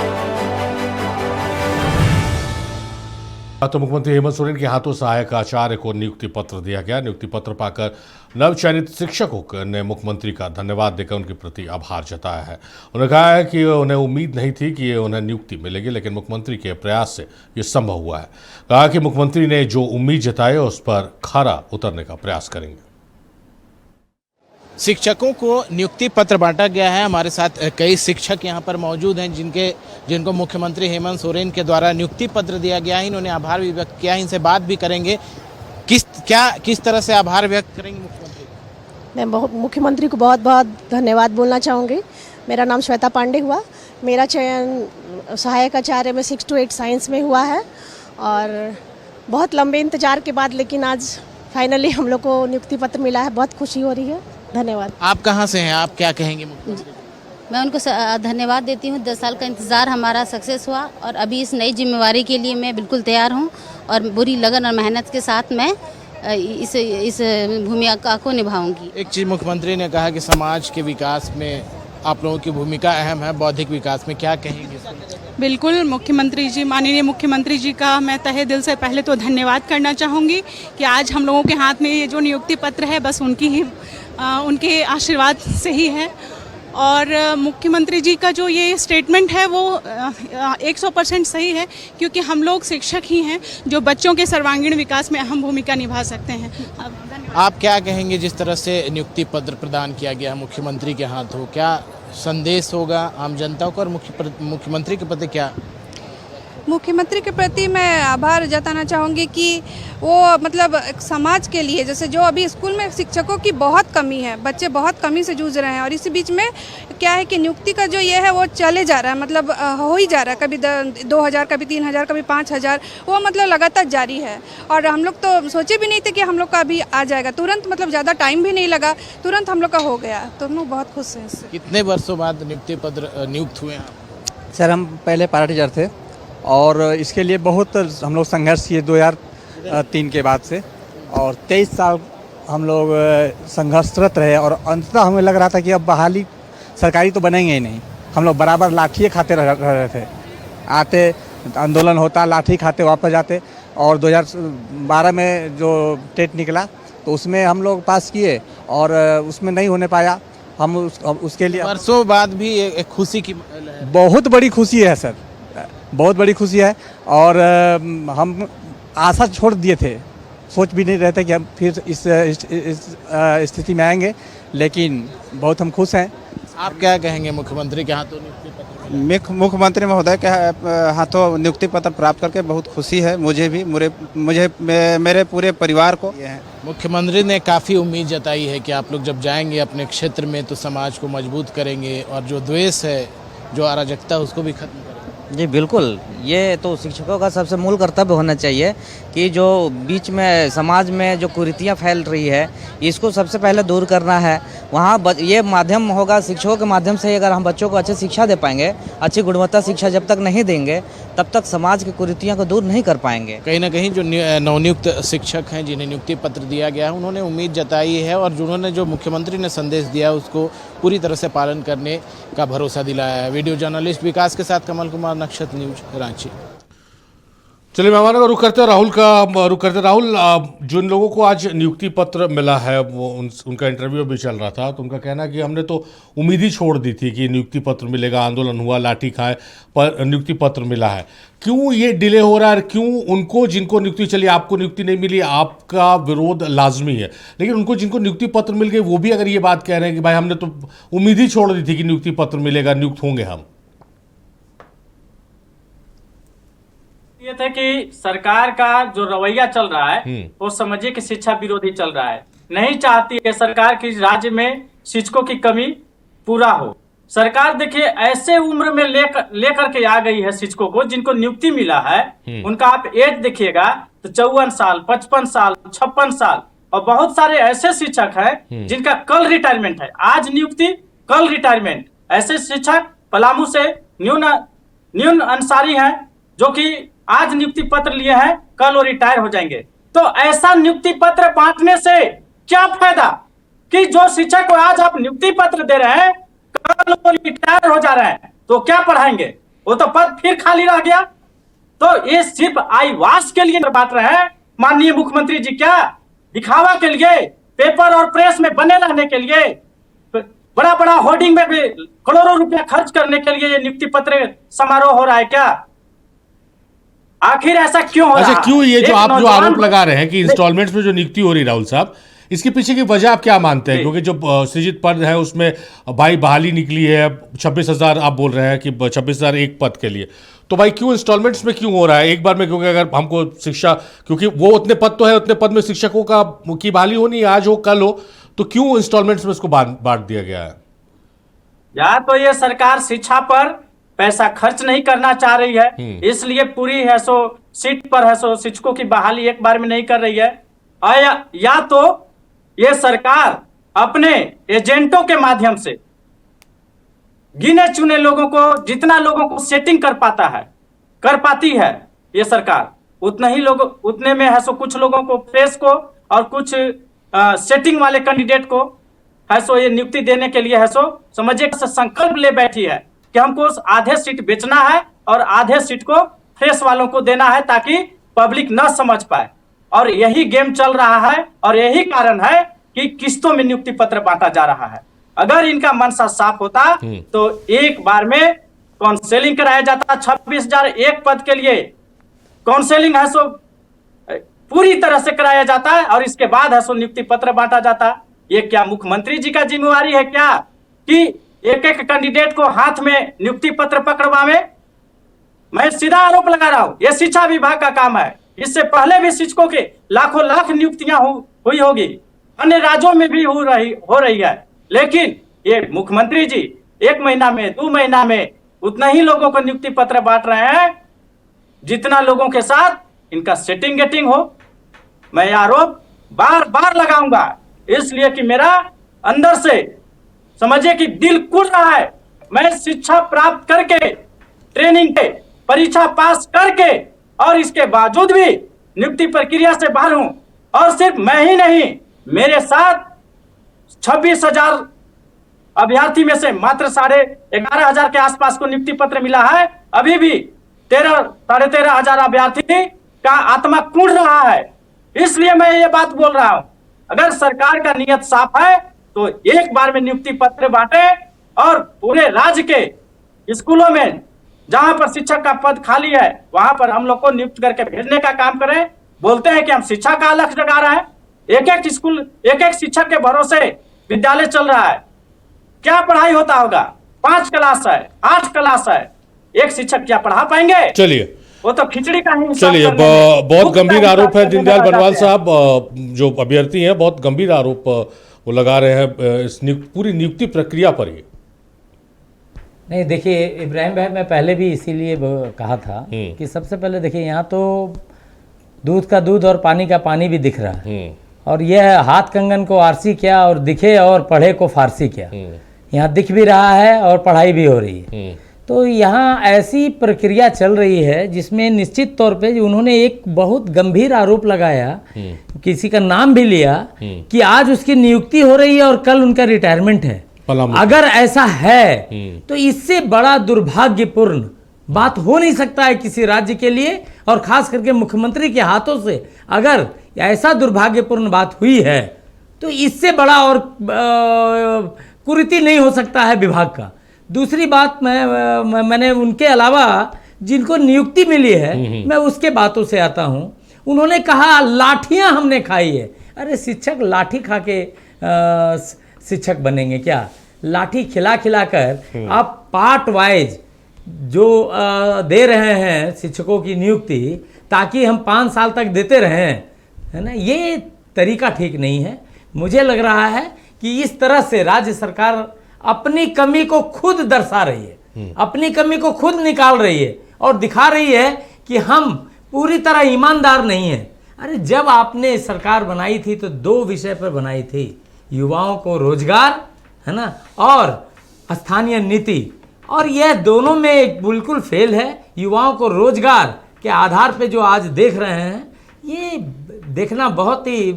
Speaker 1: तो मुख्यमंत्री हेमंत सोरेन के हाथों सहायक आचार्य को नियुक्ति पत्र दिया गया। नियुक्ति पत्र पाकर नवचयनित शिक्षकों ने मुख्यमंत्री का धन्यवाद देकर उनके प्रति आभार जताया है। उन्होंने कहा है कि उन्हें उम्मीद नहीं थी कि उन्हें नियुक्ति मिलेगी, लेकिन मुख्यमंत्री के प्रयास से ये संभव हुआ है। कहा कि मुख्यमंत्री ने जो उम्मीद जताई उस पर खरा उतरने का प्रयास करेंगे।
Speaker 11: शिक्षकों को नियुक्ति पत्र बांटा गया है। हमारे साथ कई शिक्षक यहाँ पर मौजूद हैं जिनको मुख्यमंत्री हेमंत सोरेन के द्वारा नियुक्ति पत्र दिया गया है। इन्होंने आभार भी व्यक्त किया है, इनसे बात भी करेंगे। किस तरह से आभार व्यक्त करेंगे मुख्यमंत्री?
Speaker 5: मैं मुख्यमंत्री को बहुत बहुत धन्यवाद बोलना चाहूँगी। मेरा नाम श्वेता पांडे हुआ। मेरा चयन सहायक आचार्य में 6 to 8 साइंस में हुआ है और बहुत लंबे इंतजार के बाद लेकिन आज फाइनली हम लोग को नियुक्ति पत्र मिला है। बहुत खुशी हो रही है। धन्यवाद।
Speaker 11: आप कहाँ से हैं? आप क्या कहेंगे मुख्यमंत्री?
Speaker 6: मैं उनको धन्यवाद देती हूँ। 10 साल का इंतज़ार हमारा सक्सेस हुआ और अभी इस नई जिम्मेवारी के लिए मैं बिल्कुल तैयार हूँ और पूरी लगन और मेहनत के साथ मैं इस भूमिका को निभाऊंगी।
Speaker 11: एक चीज़ मुख्यमंत्री ने कहा कि समाज के विकास में आप लोगों की भूमिका अहम है, बौद्धिक विकास में, क्या कहेंगे?
Speaker 16: बिल्कुल, मुख्यमंत्री जी, माननीय मुख्यमंत्री जी का मैं तहे दिल से पहले तो धन्यवाद करना चाहूँगी कि आज हम लोगों के हाथ में ये जो नियुक्ति पत्र है बस उनके आशीर्वाद से ही है। और मुख्यमंत्री जी का जो ये स्टेटमेंट है वो 100% सही है, क्योंकि हम लोग शिक्षक ही हैं जो बच्चों के सर्वांगीण विकास में अहम भूमिका निभा सकते हैं।
Speaker 11: आप क्या कहेंगे जिस तरह से नियुक्ति पत्र प्रदान किया गया है मुख्यमंत्री के हाथों? क्या संदेश होगा आम जनता को और मुख्यमंत्री के प्रति क्या?
Speaker 17: मुख्यमंत्री के प्रति मैं आभार जताना चाहूँगी कि वो मतलब समाज के लिए, जैसे जो अभी स्कूल में शिक्षकों की बहुत कमी है, बच्चे बहुत कमी से जूझ रहे हैं और इसी बीच में क्या है कि नियुक्ति का जो ये है वो चले जा रहा है, मतलब हो ही जा रहा है। कभी 2000, कभी 3000, कभी 5000, वो मतलब लगातार जारी है। और हम लोग तो सोचे भी नहीं थे कि हम लोग का अभी आ जाएगा तुरंत, मतलब ज़्यादा टाइम भी नहीं लगा, तुरंत हम लोग का हो गया, तो हम लोग बहुत खुश हैं इससे।
Speaker 11: कितने वर्षों बाद नियुक्ति पत्र नियुक्त हुए हैं?
Speaker 18: सर, हम पहले पारा टीचर थे और इसके लिए बहुत हम लोग संघर्ष किए 2003 के बाद से, और 23 साल हम लोग संघर्षरत रहे और अंततः हमें लग रहा था कि अब बहाली सरकारी तो बनेंगे ही नहीं। हम लोग बराबर लाठी खाते रह रहे थे, आते आंदोलन होता, लाठी खाते वापस जाते। और 2012 में जो टेट निकला तो उसमें हम लोग पास किए और उसमें नहीं होने पाया। हम उसके लिए
Speaker 11: वर्षों बाद भी एक खुशी की
Speaker 18: बहुत बड़ी खुशी है सर, बहुत बड़ी खुशी है। और हम आशा छोड़ दिए थे, सोच भी नहीं रहे थे कि हम फिर इस स्थिति में आएंगे, लेकिन बहुत हम खुश हैं।
Speaker 11: आप क्या कहेंगे मुख्यमंत्री के हाथों नियुक्ति पत्र?
Speaker 7: मुख्यमंत्री महोदय के हाथों नियुक्ति पत्र प्राप्त करके बहुत खुशी है मुझे भी, मेरे पूरे परिवार को।
Speaker 11: मुख्यमंत्री ने काफ़ी उम्मीद जताई है कि आप लोग जब जाएंगे अपने क्षेत्र में तो समाज को मजबूत करेंगे और जो द्वेष है, जो अराजकता, उसको भी खत्म करेंगे।
Speaker 8: जी बिल्कुल, ये तो शिक्षकों का सबसे मूल कर्तव्य होना चाहिए कि जो बीच में समाज में जो कुरीतियाँ फैल रही है इसको सबसे पहले दूर करना है। वहाँ ये माध्यम होगा, शिक्षकों के माध्यम से अगर हम बच्चों को अच्छी शिक्षा दे पाएंगे, अच्छी गुणवत्ता शिक्षा जब तक नहीं देंगे तब तक समाज की कुरीतियों को दूर नहीं कर पाएंगे।
Speaker 11: कहीं ना कहीं जो नवनियुक्त शिक्षक हैं जिन्हें नियुक्ति पत्र दिया गया है, उन्होंने उम्मीद जताई है और जिन्होंने जो मुख्यमंत्री ने संदेश दिया उसको पूरी तरह से पालन करने का भरोसा दिलाया है। वीडियो जर्नलिस्ट विकास के साथ कमल कुमार, नक्षत्र न्यूज, रांची।
Speaker 1: चलिए मेहमानों का रुख करते राहुल, जिन लोगों को आज नियुक्ति पत्र मिला है वो उनका इंटरव्यू भी चल रहा था, तो उनका कहना है कि हमने तो उम्मीद ही छोड़ दी थी कि नियुक्ति पत्र मिलेगा, आंदोलन हुआ, लाठी खाए, पर नियुक्ति पत्र मिला है। क्यों ये डिले हो रहा है? क्यों उनको जिनको नियुक्ति चली, आपको नियुक्ति नहीं मिली, आपका विरोध लाजमी है, लेकिन उनको जिनको नियुक्ति पत्र मिल गए वो भी अगर ये बात कह रहे हैं कि भाई हमने तो उम्मीद ही छोड़ दी थी कि नियुक्ति पत्र मिलेगा, नियुक्त होंगे हम।
Speaker 13: ये था कि सरकार का जो रवैया चल रहा है वो समझिए कि शिक्षा विरोधी चल रहा है। नहीं चाहती है सरकार की राज्य में शिक्षकों की कमी पूरा हो। सरकार देखिए ऐसे उम्र में लेकर के आ गई है शिक्षकों को, जिनको नियुक्ति मिला है उनका आप एज देखिएगा तो 54 साल, 55 साल, 56 साल, और बहुत सारे ऐसे शिक्षक हैं जिनका कल रिटायरमेंट है, आज नियुक्ति कल रिटायरमेंट। ऐसे शिक्षक पलामू से न्यून अंसारी हैं जो कि आज नियुक्ति पत्र लिए हैं, कल वो रिटायर हो जाएंगे। तो ऐसा नियुक्ति पत्र बांटने से क्या फायदा कि जो शिक्षक को आज आप नियुक्ति पत्र दे रहे हैं कल वो रिटायर हो जा रहे हैं, तो क्या पढ़ाएंगे? वो तो पद फिर खाली रह गया। तो ये सिर्फ आईवास के लिए बांट रहे हैं माननीय मुख्यमंत्री जी, क्या दिखावा के लिए, पेपर और प्रेस में बने रहने के लिए, बड़ा बड़ा होर्डिंग में भी करोड़ों रुपया खर्च करने के लिए ये नियुक्ति पत्र समारोह हो रहा है क्या? आखिर ऐसा क्यों हो रहा है?
Speaker 1: क्यों ये जो आप जो आरोप लगा रहे हैं कि इंस्टॉलमेंट्स में जो नियुक्ति हो रही, राहुल साहब, इसके पीछे की वजह आप क्या मानते हैं? क्योंकि जो सृजित पद है उसमें भाई बहाली निकली है, 26,000 आप बोल रहे हैं कि 26,000 एक पद के लिए, तो भाई क्यों इंस्टॉलमेंट्स में क्यों हो रहा है एक बार में? क्योंकि अगर हमको शिक्षा, क्योंकि वो उतने पद तो है, उतने पद में शिक्षकों की बहाली होनी है, आज हो कल हो, तो क्यों इंस्टॉलमेंट्स में इसको बांट दिया गया है?
Speaker 13: या तो ये सरकार शिक्षा पर पैसा खर्च नहीं करना चाह रही है, इसलिए पूरी है सो सीट पर है सो शिक्षकों की बहाली एक बार में नहीं कर रही है, या तो ये सरकार अपने एजेंटों के माध्यम से गिने चुने लोगों को, जितना लोगों को सेटिंग कर पाती है ये सरकार, उतने में है सो कुछ लोगों को, प्रेस को और कुछ सेटिंग वाले कैंडिडेट को है सो ये नियुक्ति देने के लिए है सो समझिए संकल्प ले बैठी है कि हमको आधे सीट बेचना है और आधे सीट को फ्रेश वालों को देना है ताकि पब्लिक न समझ पाए, और यही गेम चल रहा है और यही कारण है कि किस्तों में नियुक्ति पत्र बांटा जा रहा है। अगर इनका मनसा साफ होता तो एक बार में काउंसलिंग कराया जाता, 26,000 एक पद के लिए काउंसलिंग है सो पूरी तरह से कराया जाता है और इसके बाद है सो नियुक्ति पत्र बांटा जाता। ये क्या मुख्यमंत्री जी का जिम्मेवारी है क्या कि एक एक कैंडिडेट को हाथ में नियुक्ति पत्र पकड़वावे? मैं सीधा आरोप लगा रहा हूं, यह शिक्षा विभाग का काम है। इससे पहले भी शिक्षकों के लाखों लाख नियुक्तियां हुई होगी, अन्य राज्यों में भी हो रही है, लेकिन ये मुख्यमंत्री जी 1 महीना में 2 महीना में उतना ही लोगों को नियुक्ति पत्र बांट रहे हैं जितना लोगों के साथ इनका सेटिंग गेटिंग हो। मैं आरोप बार बार लगाऊंगा, इसलिए कि मेरा अंदर से समझिए कि दिल कुड़ रहा है। मैं शिक्षा प्राप्त करके, ट्रेनिंग के परीक्षा पास करके और इसके बावजूद भी नियुक्ति प्रक्रिया से बाहर हूं, और सिर्फ मैं ही नहीं, मेरे साथ 26,000 अभ्यर्थी में से मात्र 11,500 के आसपास को नियुक्ति पत्र मिला है। अभी भी 13,500 अभ्यर्थी का आत्मा कुढ़ रहा है, इसलिए मैं ये बात बोल रहा हूं। अगर सरकार का नियत साफ है तो एक बार में नियुक्ति पत्र बांटे और पूरे राज्य के स्कूलों में जहां पर शिक्षक का पद खाली है वहां पर हम लोग को नियुक्त करके भेजने का काम करें। बोलते हैं कि हम शिक्षा का लक्ष्य जगा रहे हैं, एक स्कूल, एक शिक्षक के भरोसे विद्यालय चल रहा है, क्या पढ़ाई होता होगा? 5 क्लास है, 8 क्लास है, एक शिक्षक क्या पढ़ा पाएंगे?
Speaker 1: चलिए,
Speaker 13: वो तो खिचड़ी का ही।
Speaker 1: चलिए, बहुत गंभीर आरोप है दीनदयाल बनवाल साहब, जो अभ्यर्थी हैं बहुत गंभीर आरोप वो लगा रहे हैं इस पूरी नियुक्ति प्रक्रिया पर ही।
Speaker 12: नहीं, देखिए इब्राहिम भाई, मैं पहले भी इसीलिए कहा था कि सबसे पहले देखिए यहाँ तो दूध का दूध और पानी का पानी भी दिख रहा है, और यह हाथ कंगन को आरसी क्या और दिखे और पढ़े को फारसी क्या, यहाँ दिख भी रहा है और पढ़ाई भी हो रही है। तो यहाँ ऐसी प्रक्रिया चल रही है जिसमें निश्चित तौर पे उन्होंने एक बहुत गंभीर आरोप लगाया, किसी का नाम भी लिया कि आज उसकी नियुक्ति हो रही है और कल उनका रिटायरमेंट है। अगर ऐसा है तो इससे बड़ा दुर्भाग्यपूर्ण बात हो नहीं सकता है किसी राज्य के लिए, और खास करके मुख्यमंत्री के हाथों से अगर ऐसा दुर्भाग्यपूर्ण बात हुई है तो इससे बड़ा और कुरीति नहीं हो सकता है विभाग का। दूसरी बात, मैंने उनके अलावा जिनको नियुक्ति मिली है मैं उसके बातों से आता हूं। उन्होंने कहा लाठियां हमने खाई है। अरे शिक्षक लाठी खा के शिक्षक बनेंगे क्या? लाठी खिला खिला कर आप पार्ट वाइज जो दे रहे हैं शिक्षकों की नियुक्ति ताकि हम 5 साल तक देते रहें, है ना, ये तरीका ठीक नहीं है। मुझे लग रहा है कि इस तरह से राज्य सरकार अपनी कमी को खुद दर्शा रही है, अपनी कमी को खुद निकाल रही है और दिखा रही है कि हम पूरी तरह ईमानदार नहीं है। अरे जब आपने सरकार बनाई थी तो 2 विषय पर बनाई थी, युवाओं को रोजगार, है ना, और स्थानीय नीति, और यह दोनों में एक बिल्कुल फेल है। युवाओं को रोजगार के आधार पे जो आज देख रहे हैं ये देखना बहुत ही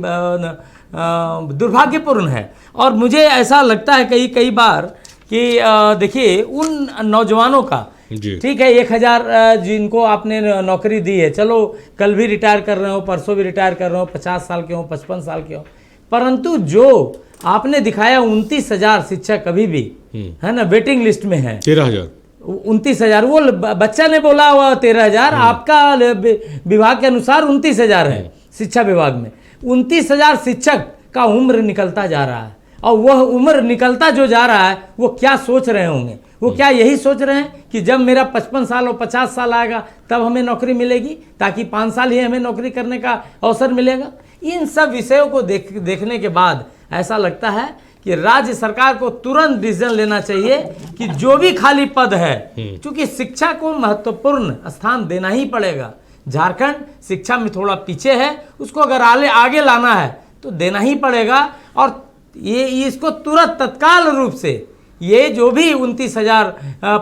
Speaker 12: दुर्भाग्यपूर्ण है। और मुझे ऐसा लगता है कई बार कि देखिए उन नौजवानों का, ठीक है 1,000 जिनको आपने नौकरी दी है, चलो कल भी रिटायर कर रहे हो, परसों भी रिटायर कर रहे हो, 50 साल के हो, 55 साल के हो, परंतु जो आपने दिखाया 29,000 शिक्षक अभी भी, है ना, वेटिंग लिस्ट में है।
Speaker 1: 13,000
Speaker 12: 29,000 वो बच्चा ने बोला हुआ 13,000, आपका विभाग के अनुसार 29,000 है शिक्षा विभाग में। 29,000 शिक्षक का उम्र निकलता जा रहा है, और वह उम्र निकलता जो जा रहा है वो क्या सोच रहे होंगे? वो क्या यही सोच रहे हैं कि जब मेरा 55 साल और 50 साल आएगा तब हमें नौकरी मिलेगी, ताकि 5 साल ही हमें नौकरी करने का अवसर मिलेगा? इन सब विषयों को देखने के बाद ऐसा लगता है कि राज्य सरकार को तुरंत डिसीजन लेना चाहिए कि जो भी खाली पद है, क्योंकि शिक्षा को महत्वपूर्ण स्थान देना ही पड़ेगा। झारखंड शिक्षा में थोड़ा पीछे है, उसको अगर आगे लाना है तो देना ही पड़ेगा। और ये इसको तुरंत तत्काल रूप से ये जो भी 29,000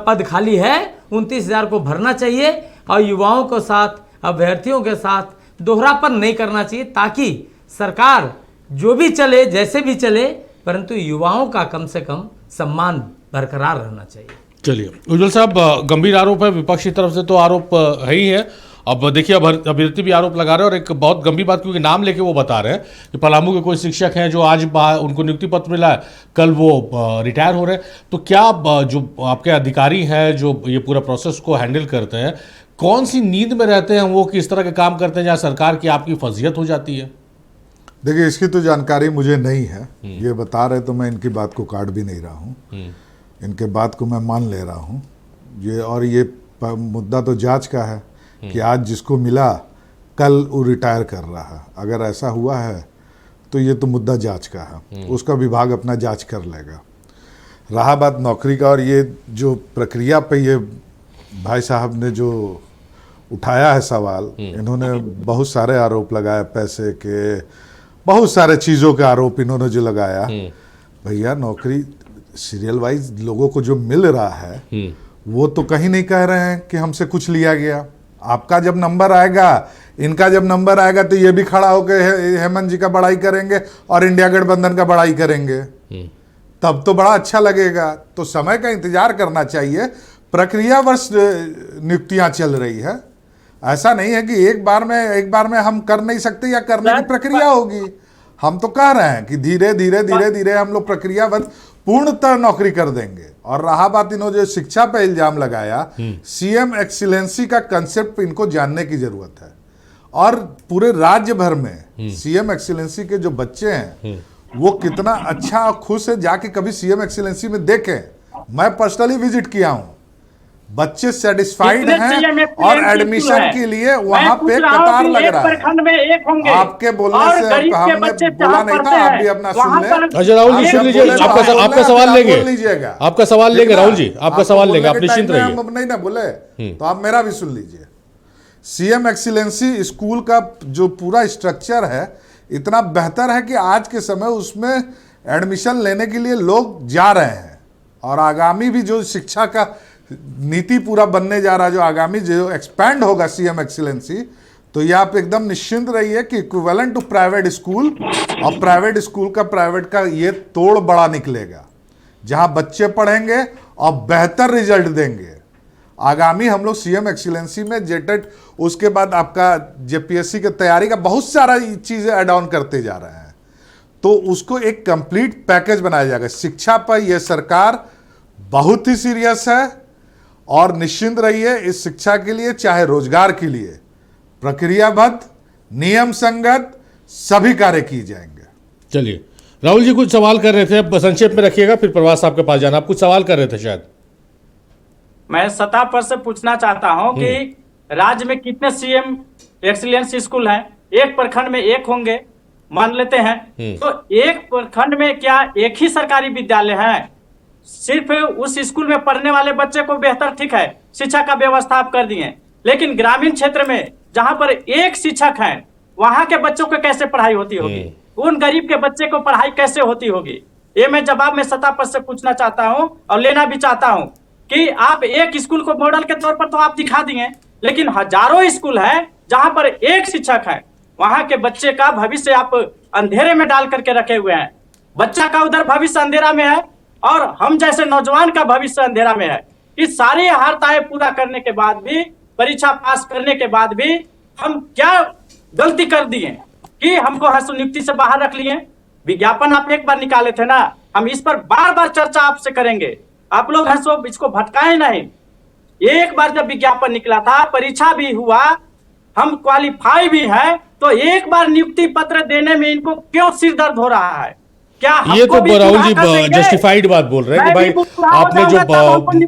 Speaker 12: पद खाली है 29,000 को भरना चाहिए, और युवाओं के साथ, अभ्यर्थियों के साथ दोहरापन नहीं करना चाहिए, ताकि सरकार जो भी चले, जैसे भी चले, परंतु युवाओं का कम से कम सम्मान बरकरार रहना चाहिए।
Speaker 1: चलिए उज्ज्वल साहब, गंभीर आरोप है, विपक्ष की तरफ से तो आरोप है ही है। अब देखिए, अब अभ्यर्थी भी आरोप लगा रहे हैं, और एक बहुत गंभीर बात, क्योंकि नाम लेके वो बता रहे हैं कि पलामू के कोई शिक्षक हैं जो आज उनको नियुक्ति पत्र मिला है, कल वो रिटायर हो रहे हैं। तो क्या जो आपके अधिकारी हैं जो ये पूरा प्रोसेस को हैंडल करते हैं, कौन सी नींद में रहते हैं वो कि इस तरह के काम करते हैं जहाँ सरकार की आपकी फजीयत हो जाती है?
Speaker 14: देखिए, इसकी तो जानकारी मुझे नहीं है, ये बता रहे तो मैं इनकी बात को काट भी नहीं रहा हूँ, इनके बात को मैं मान ले रहा हूँ। ये मुद्दा तो जांच का है कि आज जिसको मिला कल वो रिटायर कर रहा है। अगर ऐसा हुआ है तो ये तो मुद्दा जांच का है, उसका विभाग अपना जांच कर लेगा। रहा बात नौकरी का, और ये जो प्रक्रिया पे ये भाई साहब ने जो उठाया है सवाल, इन्होंने बहुत सारे आरोप लगाए, पैसे के, बहुत सारे चीज़ों के आरोप इन्होंने जो लगाया। भैया, नौकरी सीरियल वाइज लोगों को जो मिल रहा है वो तो कहीं नहीं कह रहे हैं कि हमसे कुछ लिया गया। आपका जब नंबर आएगा, इनका जब नंबर आएगा, तो ये भी खड़ा होकर हेमंत जी का बड़ाई करेंगे और इंडिया गठबंधन का बड़ाई करेंगे, तब तो बड़ा अच्छा लगेगा। तो समय का इंतजार करना चाहिए। प्रक्रियावश नियुक्तियां चल रही है, ऐसा नहीं है कि एक बार में हम कर नहीं सकते, या करने की प्रक्रिया होगी। हम तो कह रहे हैं कि धीरे धीरे हम लोग प्रक्रियावश पूर्णतः नौकरी कर देंगे। और रहा बात, इन्होंने जो शिक्षा पे इल्जाम लगाया, सीएम एक्सीलेंसी का कंसेप्ट इनको जानने की जरूरत है। और पूरे राज्य भर में सीएम एक्सीलेंसी के जो बच्चे हैं वो कितना अच्छा और खुश है, जाके कभी सीएम एक्सीलेंसी में देखें। मैं पर्सनली विजिट किया हूं, बच्चे सेटिस्फाइड हैं, और एडमिशन के लिए वहां पे कतार लग रहा है। आपके बोलने से हमने बोला नहीं था, आप भी अपना सुन लें।
Speaker 1: अच्छा राहुल जी, सुन लीजिए, आपका सवाल लेंगे, आपका सवाल लेंगे राहुल जी, आपका सवाल लेंगे, आप निश्चिंत रहिए।
Speaker 14: हम नहीं ना बोले तो आप मेरा भी सुन लीजिए। सीएम एक्सीलेंसी स्कूल का जो पूरा स्ट्रक्चर है इतना बेहतर है कि आज के समय उसमें एडमिशन लेने के लिए लोग जा रहे हैं। और आगामी भी जो शिक्षा का नीति पूरा बनने जा रहा है, जो आगामी जो एक्सपैंड होगा सीएम एक्सीलेंसी, तो ये आप एकदम निश्चिंत रहिए कि इक्विवेलेंट टू प्राइवेट स्कूल, और प्राइवेट स्कूल का प्राइवेट का ये तोड़ बड़ा निकलेगा, जहां बच्चे पढ़ेंगे और बेहतर रिजल्ट देंगे। आगामी हम लोग सीएम एक्सीलेंसी में जेटेट, उसके बाद आपका जेपीएससी की तैयारी का बहुत सारा चीजें ऐड ऑन करते जा रहे हैं, तो उसको एक कंप्लीट पैकेज बनाया जाएगा। शिक्षा पर यह सरकार बहुत ही सीरियस है, और निश्चिंत रहिए इस शिक्षा के लिए, चाहे रोजगार के लिए, प्रक्रियाबद्ध, नियम संगत सभी कार्य किए जाएंगे।
Speaker 1: चलिए, राहुल जी कुछ सवाल कर रहे थे, अब संक्षेप में रखिएगा, फिर प्रवास साहब के पास जाना। आप कुछ सवाल कर रहे थे शायद।
Speaker 13: मैं सतह पर से पूछना चाहता हूं कि राज्य में कितने सीएम एक्सीलेंस स्कूल हैं? एक प्रखंड में एक होंगे मान लेते हैं, तो एक प्रखंड में क्या एक ही सरकारी विद्यालय है? सिर्फ उस स्कूल में पढ़ने वाले बच्चे को बेहतर, ठीक है, शिक्षा का व्यवस्था आप कर दिए, लेकिन ग्रामीण क्षेत्र में जहां पर एक शिक्षक है, वहां के बच्चों को कैसे पढ़ाई होती होगी? उन गरीब के बच्चे को पढ़ाई कैसे होती होगी? ये मैं जवाब में सतह पर से पूछना चाहता हूं, और लेना भी चाहता हूं कि आप एक स्कूल को मॉडल के तौर पर तो आप दिखा दिए, लेकिन हजारों स्कूल है जहां पर एक शिक्षक है, वहां के बच्चे का भविष्य आप अंधेरे में डाल करके रखे हुए हैं। बच्चा का उधर भविष्य अंधेरा में है, और हम जैसे नौजवान का भविष्य अंधेरा में है। इस सारी हारताएं पूरा करने के बाद भी, परीक्षा पास करने के बाद भी, हम क्या गलती कर दिए कि हमको हर्षनियुक्ति से बाहर रख लिए? विज्ञापन आप एक बार निकाले थे ना, हम इस पर बार बार चर्चा आपसे करेंगे, आप लोग इसको भटकाए नहीं। एक बार जब विज्ञापन निकला था, परीक्षा भी हुआ, हम क्वालिफाई भी है, तो एक बार नियुक्ति पत्र देने में इनको क्यों सिर दर्द हो रहा है? क्या
Speaker 1: ये तो राहुल जी जस्टिफाइड बात बोल रहे हैं कि भाई आपने जो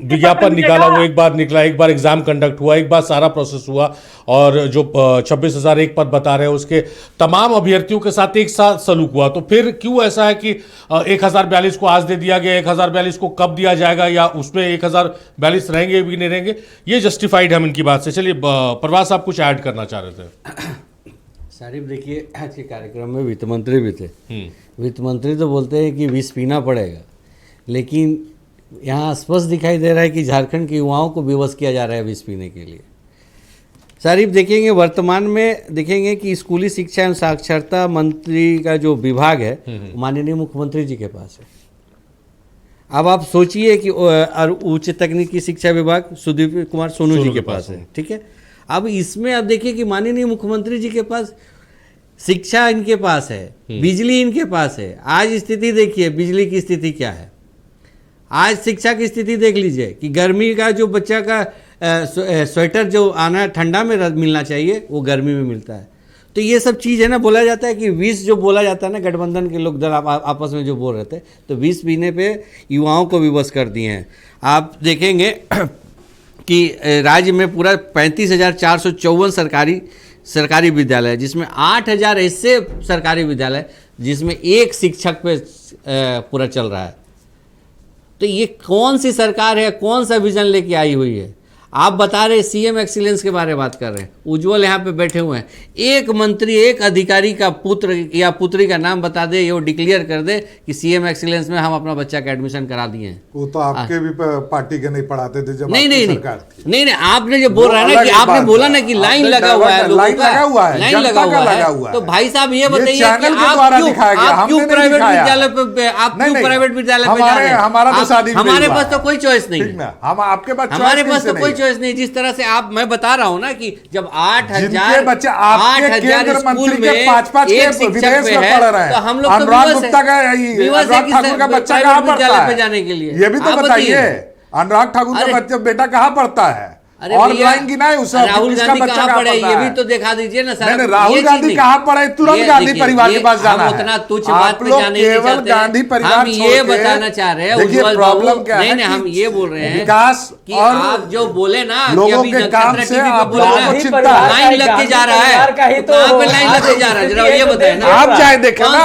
Speaker 1: विज्ञापन निकाला वो एक बार निकला, एक बार एग्जाम कंडक्ट हुआ, एक बार सारा प्रोसेस हुआ, और जो 26,000 एक पद बता रहे हैं उसके तमाम अभ्यर्थियों के साथ एक साथ सलूक हुआ, तो फिर क्यों ऐसा है कि 1042 को आज दे दिया गया, 1042 को कब दिया जाएगा, या उसमें 1042 रहेंगे भी नहीं रहेंगे? ये जस्टिफाइड हम इनकी बात से। चलिए प्रवास, आप कुछ ऐड करना चाह रहे थे।
Speaker 15: सारिफ देखिए, आज के कार्यक्रम में वित्त मंत्री भी थे। वित्त मंत्री तो बोलते हैं कि विष पीना पड़ेगा, लेकिन यहाँ स्पष्ट दिखाई दे रहा है कि झारखंड के युवाओं को विवश किया जा रहा है विष पीने के लिए। सारिफ देखेंगे, वर्तमान में देखेंगे कि स्कूली शिक्षा एवं साक्षरता मंत्री का जो विभाग है माननीय मुख्यमंत्री जी के पास है। अब आप सोचिए कि उच्च तकनीकी शिक्षा विभाग सुदीप कुमार सोनू जी के पास है, ठीक है। अब इसमें आप देखिए कि माननीय मुख्यमंत्री जी के पास शिक्षा इनके पास है, बिजली इनके पास है। आज स्थिति देखिए, बिजली की स्थिति क्या है, आज शिक्षा की स्थिति देख लीजिए कि गर्मी का जो बच्चा का स्वेटर जो आना ठंडा में मिलना चाहिए वो गर्मी में मिलता है। तो ये सब चीज़ है ना, बोला जाता है कि विष जो बोला जाता है ना, गठबंधन के लोग दल आपस में जो बोल रहे थे, तो विष पीने पे युवाओं को विवश कर दिए हैं। आप देखेंगे कि राज्य में पूरा 35,454 सरकारी विद्यालय, जिसमें 8,000 ऐसे सरकारी विद्यालय जिसमें एक शिक्षक पे पूरा चल रहा है। तो ये कौन सी सरकार है, कौन सा विजन लेके आई हुई है? आप बता रहे सीएम एक्सीलेंस के बारे में बात कर रहे हैं, उज्जवल यहाँ पे बैठे हुए हैं, एक मंत्री एक अधिकारी का पुत्र या पुत्री का नाम बता दे, ये वो डिक्लेयर कर दे कि सीएम एक्सीलेंस में हम अपना बच्चा का एडमिशन करा दिए हैं।
Speaker 14: वो तो आपके भी पार्टी के नहीं पढ़ाते थे जब
Speaker 15: नहीं आपने जो बोल रहा है ना कि आपने बोला ना कि लाइन लगा हुआ है, लाइन लगा हुआ है, तो भाई साहब ये बताइए आप क्यों प्राइवेट विद्यालय पे, आप क्यों प्राइवेट विद्यालय पे जा रहे हैं? हमारे पास तो कोई चॉइस नहीं है, हमारे पास तो कोई चॉइस नहीं। जिस तरह से आप, मैं बता रहा हूं ना कि जब 8,000
Speaker 14: बच्चे आपके केंद्र मंत्री के 5-5 के विदेश में पढ़ रहे हैं,
Speaker 15: तो हम लोग
Speaker 14: अनुराग गुप्ता का, अनुराग ठाकुर का बच्चा कहाँ पढ़ता है
Speaker 15: जाने के लिए?
Speaker 14: ये भी तो बताइए, अनुराग ठाकुर का बच्चा बेटा कहाँ पढ़ता है? और लाइन की ना उस
Speaker 15: राहुल गांधी कहाँ पढ़े ये भी तो दिखा दीजिए ना सर।
Speaker 14: राहुल गांधी कहाँ पढ़े? तुरंत गांधी परिवार के पास जाना है।
Speaker 15: उतना तुच्छ बात पे जाने नहीं चाहते,
Speaker 14: गांधी परिवार
Speaker 15: हम ये बताना चाह रहे हैं उज्जवल
Speaker 14: प्रॉब्लम क्या है?
Speaker 15: नहीं, हम ये बोल रहे हैं
Speaker 14: विकास
Speaker 15: कि आप जो बोले ना
Speaker 14: लोगों के काम से आप लोगों को चिंता है,
Speaker 15: लाइन लग के जा रहा है, कहाँ पे लाइन लग के जा रहा है जरा ये बताए ना।
Speaker 14: आप जाए देखे ना,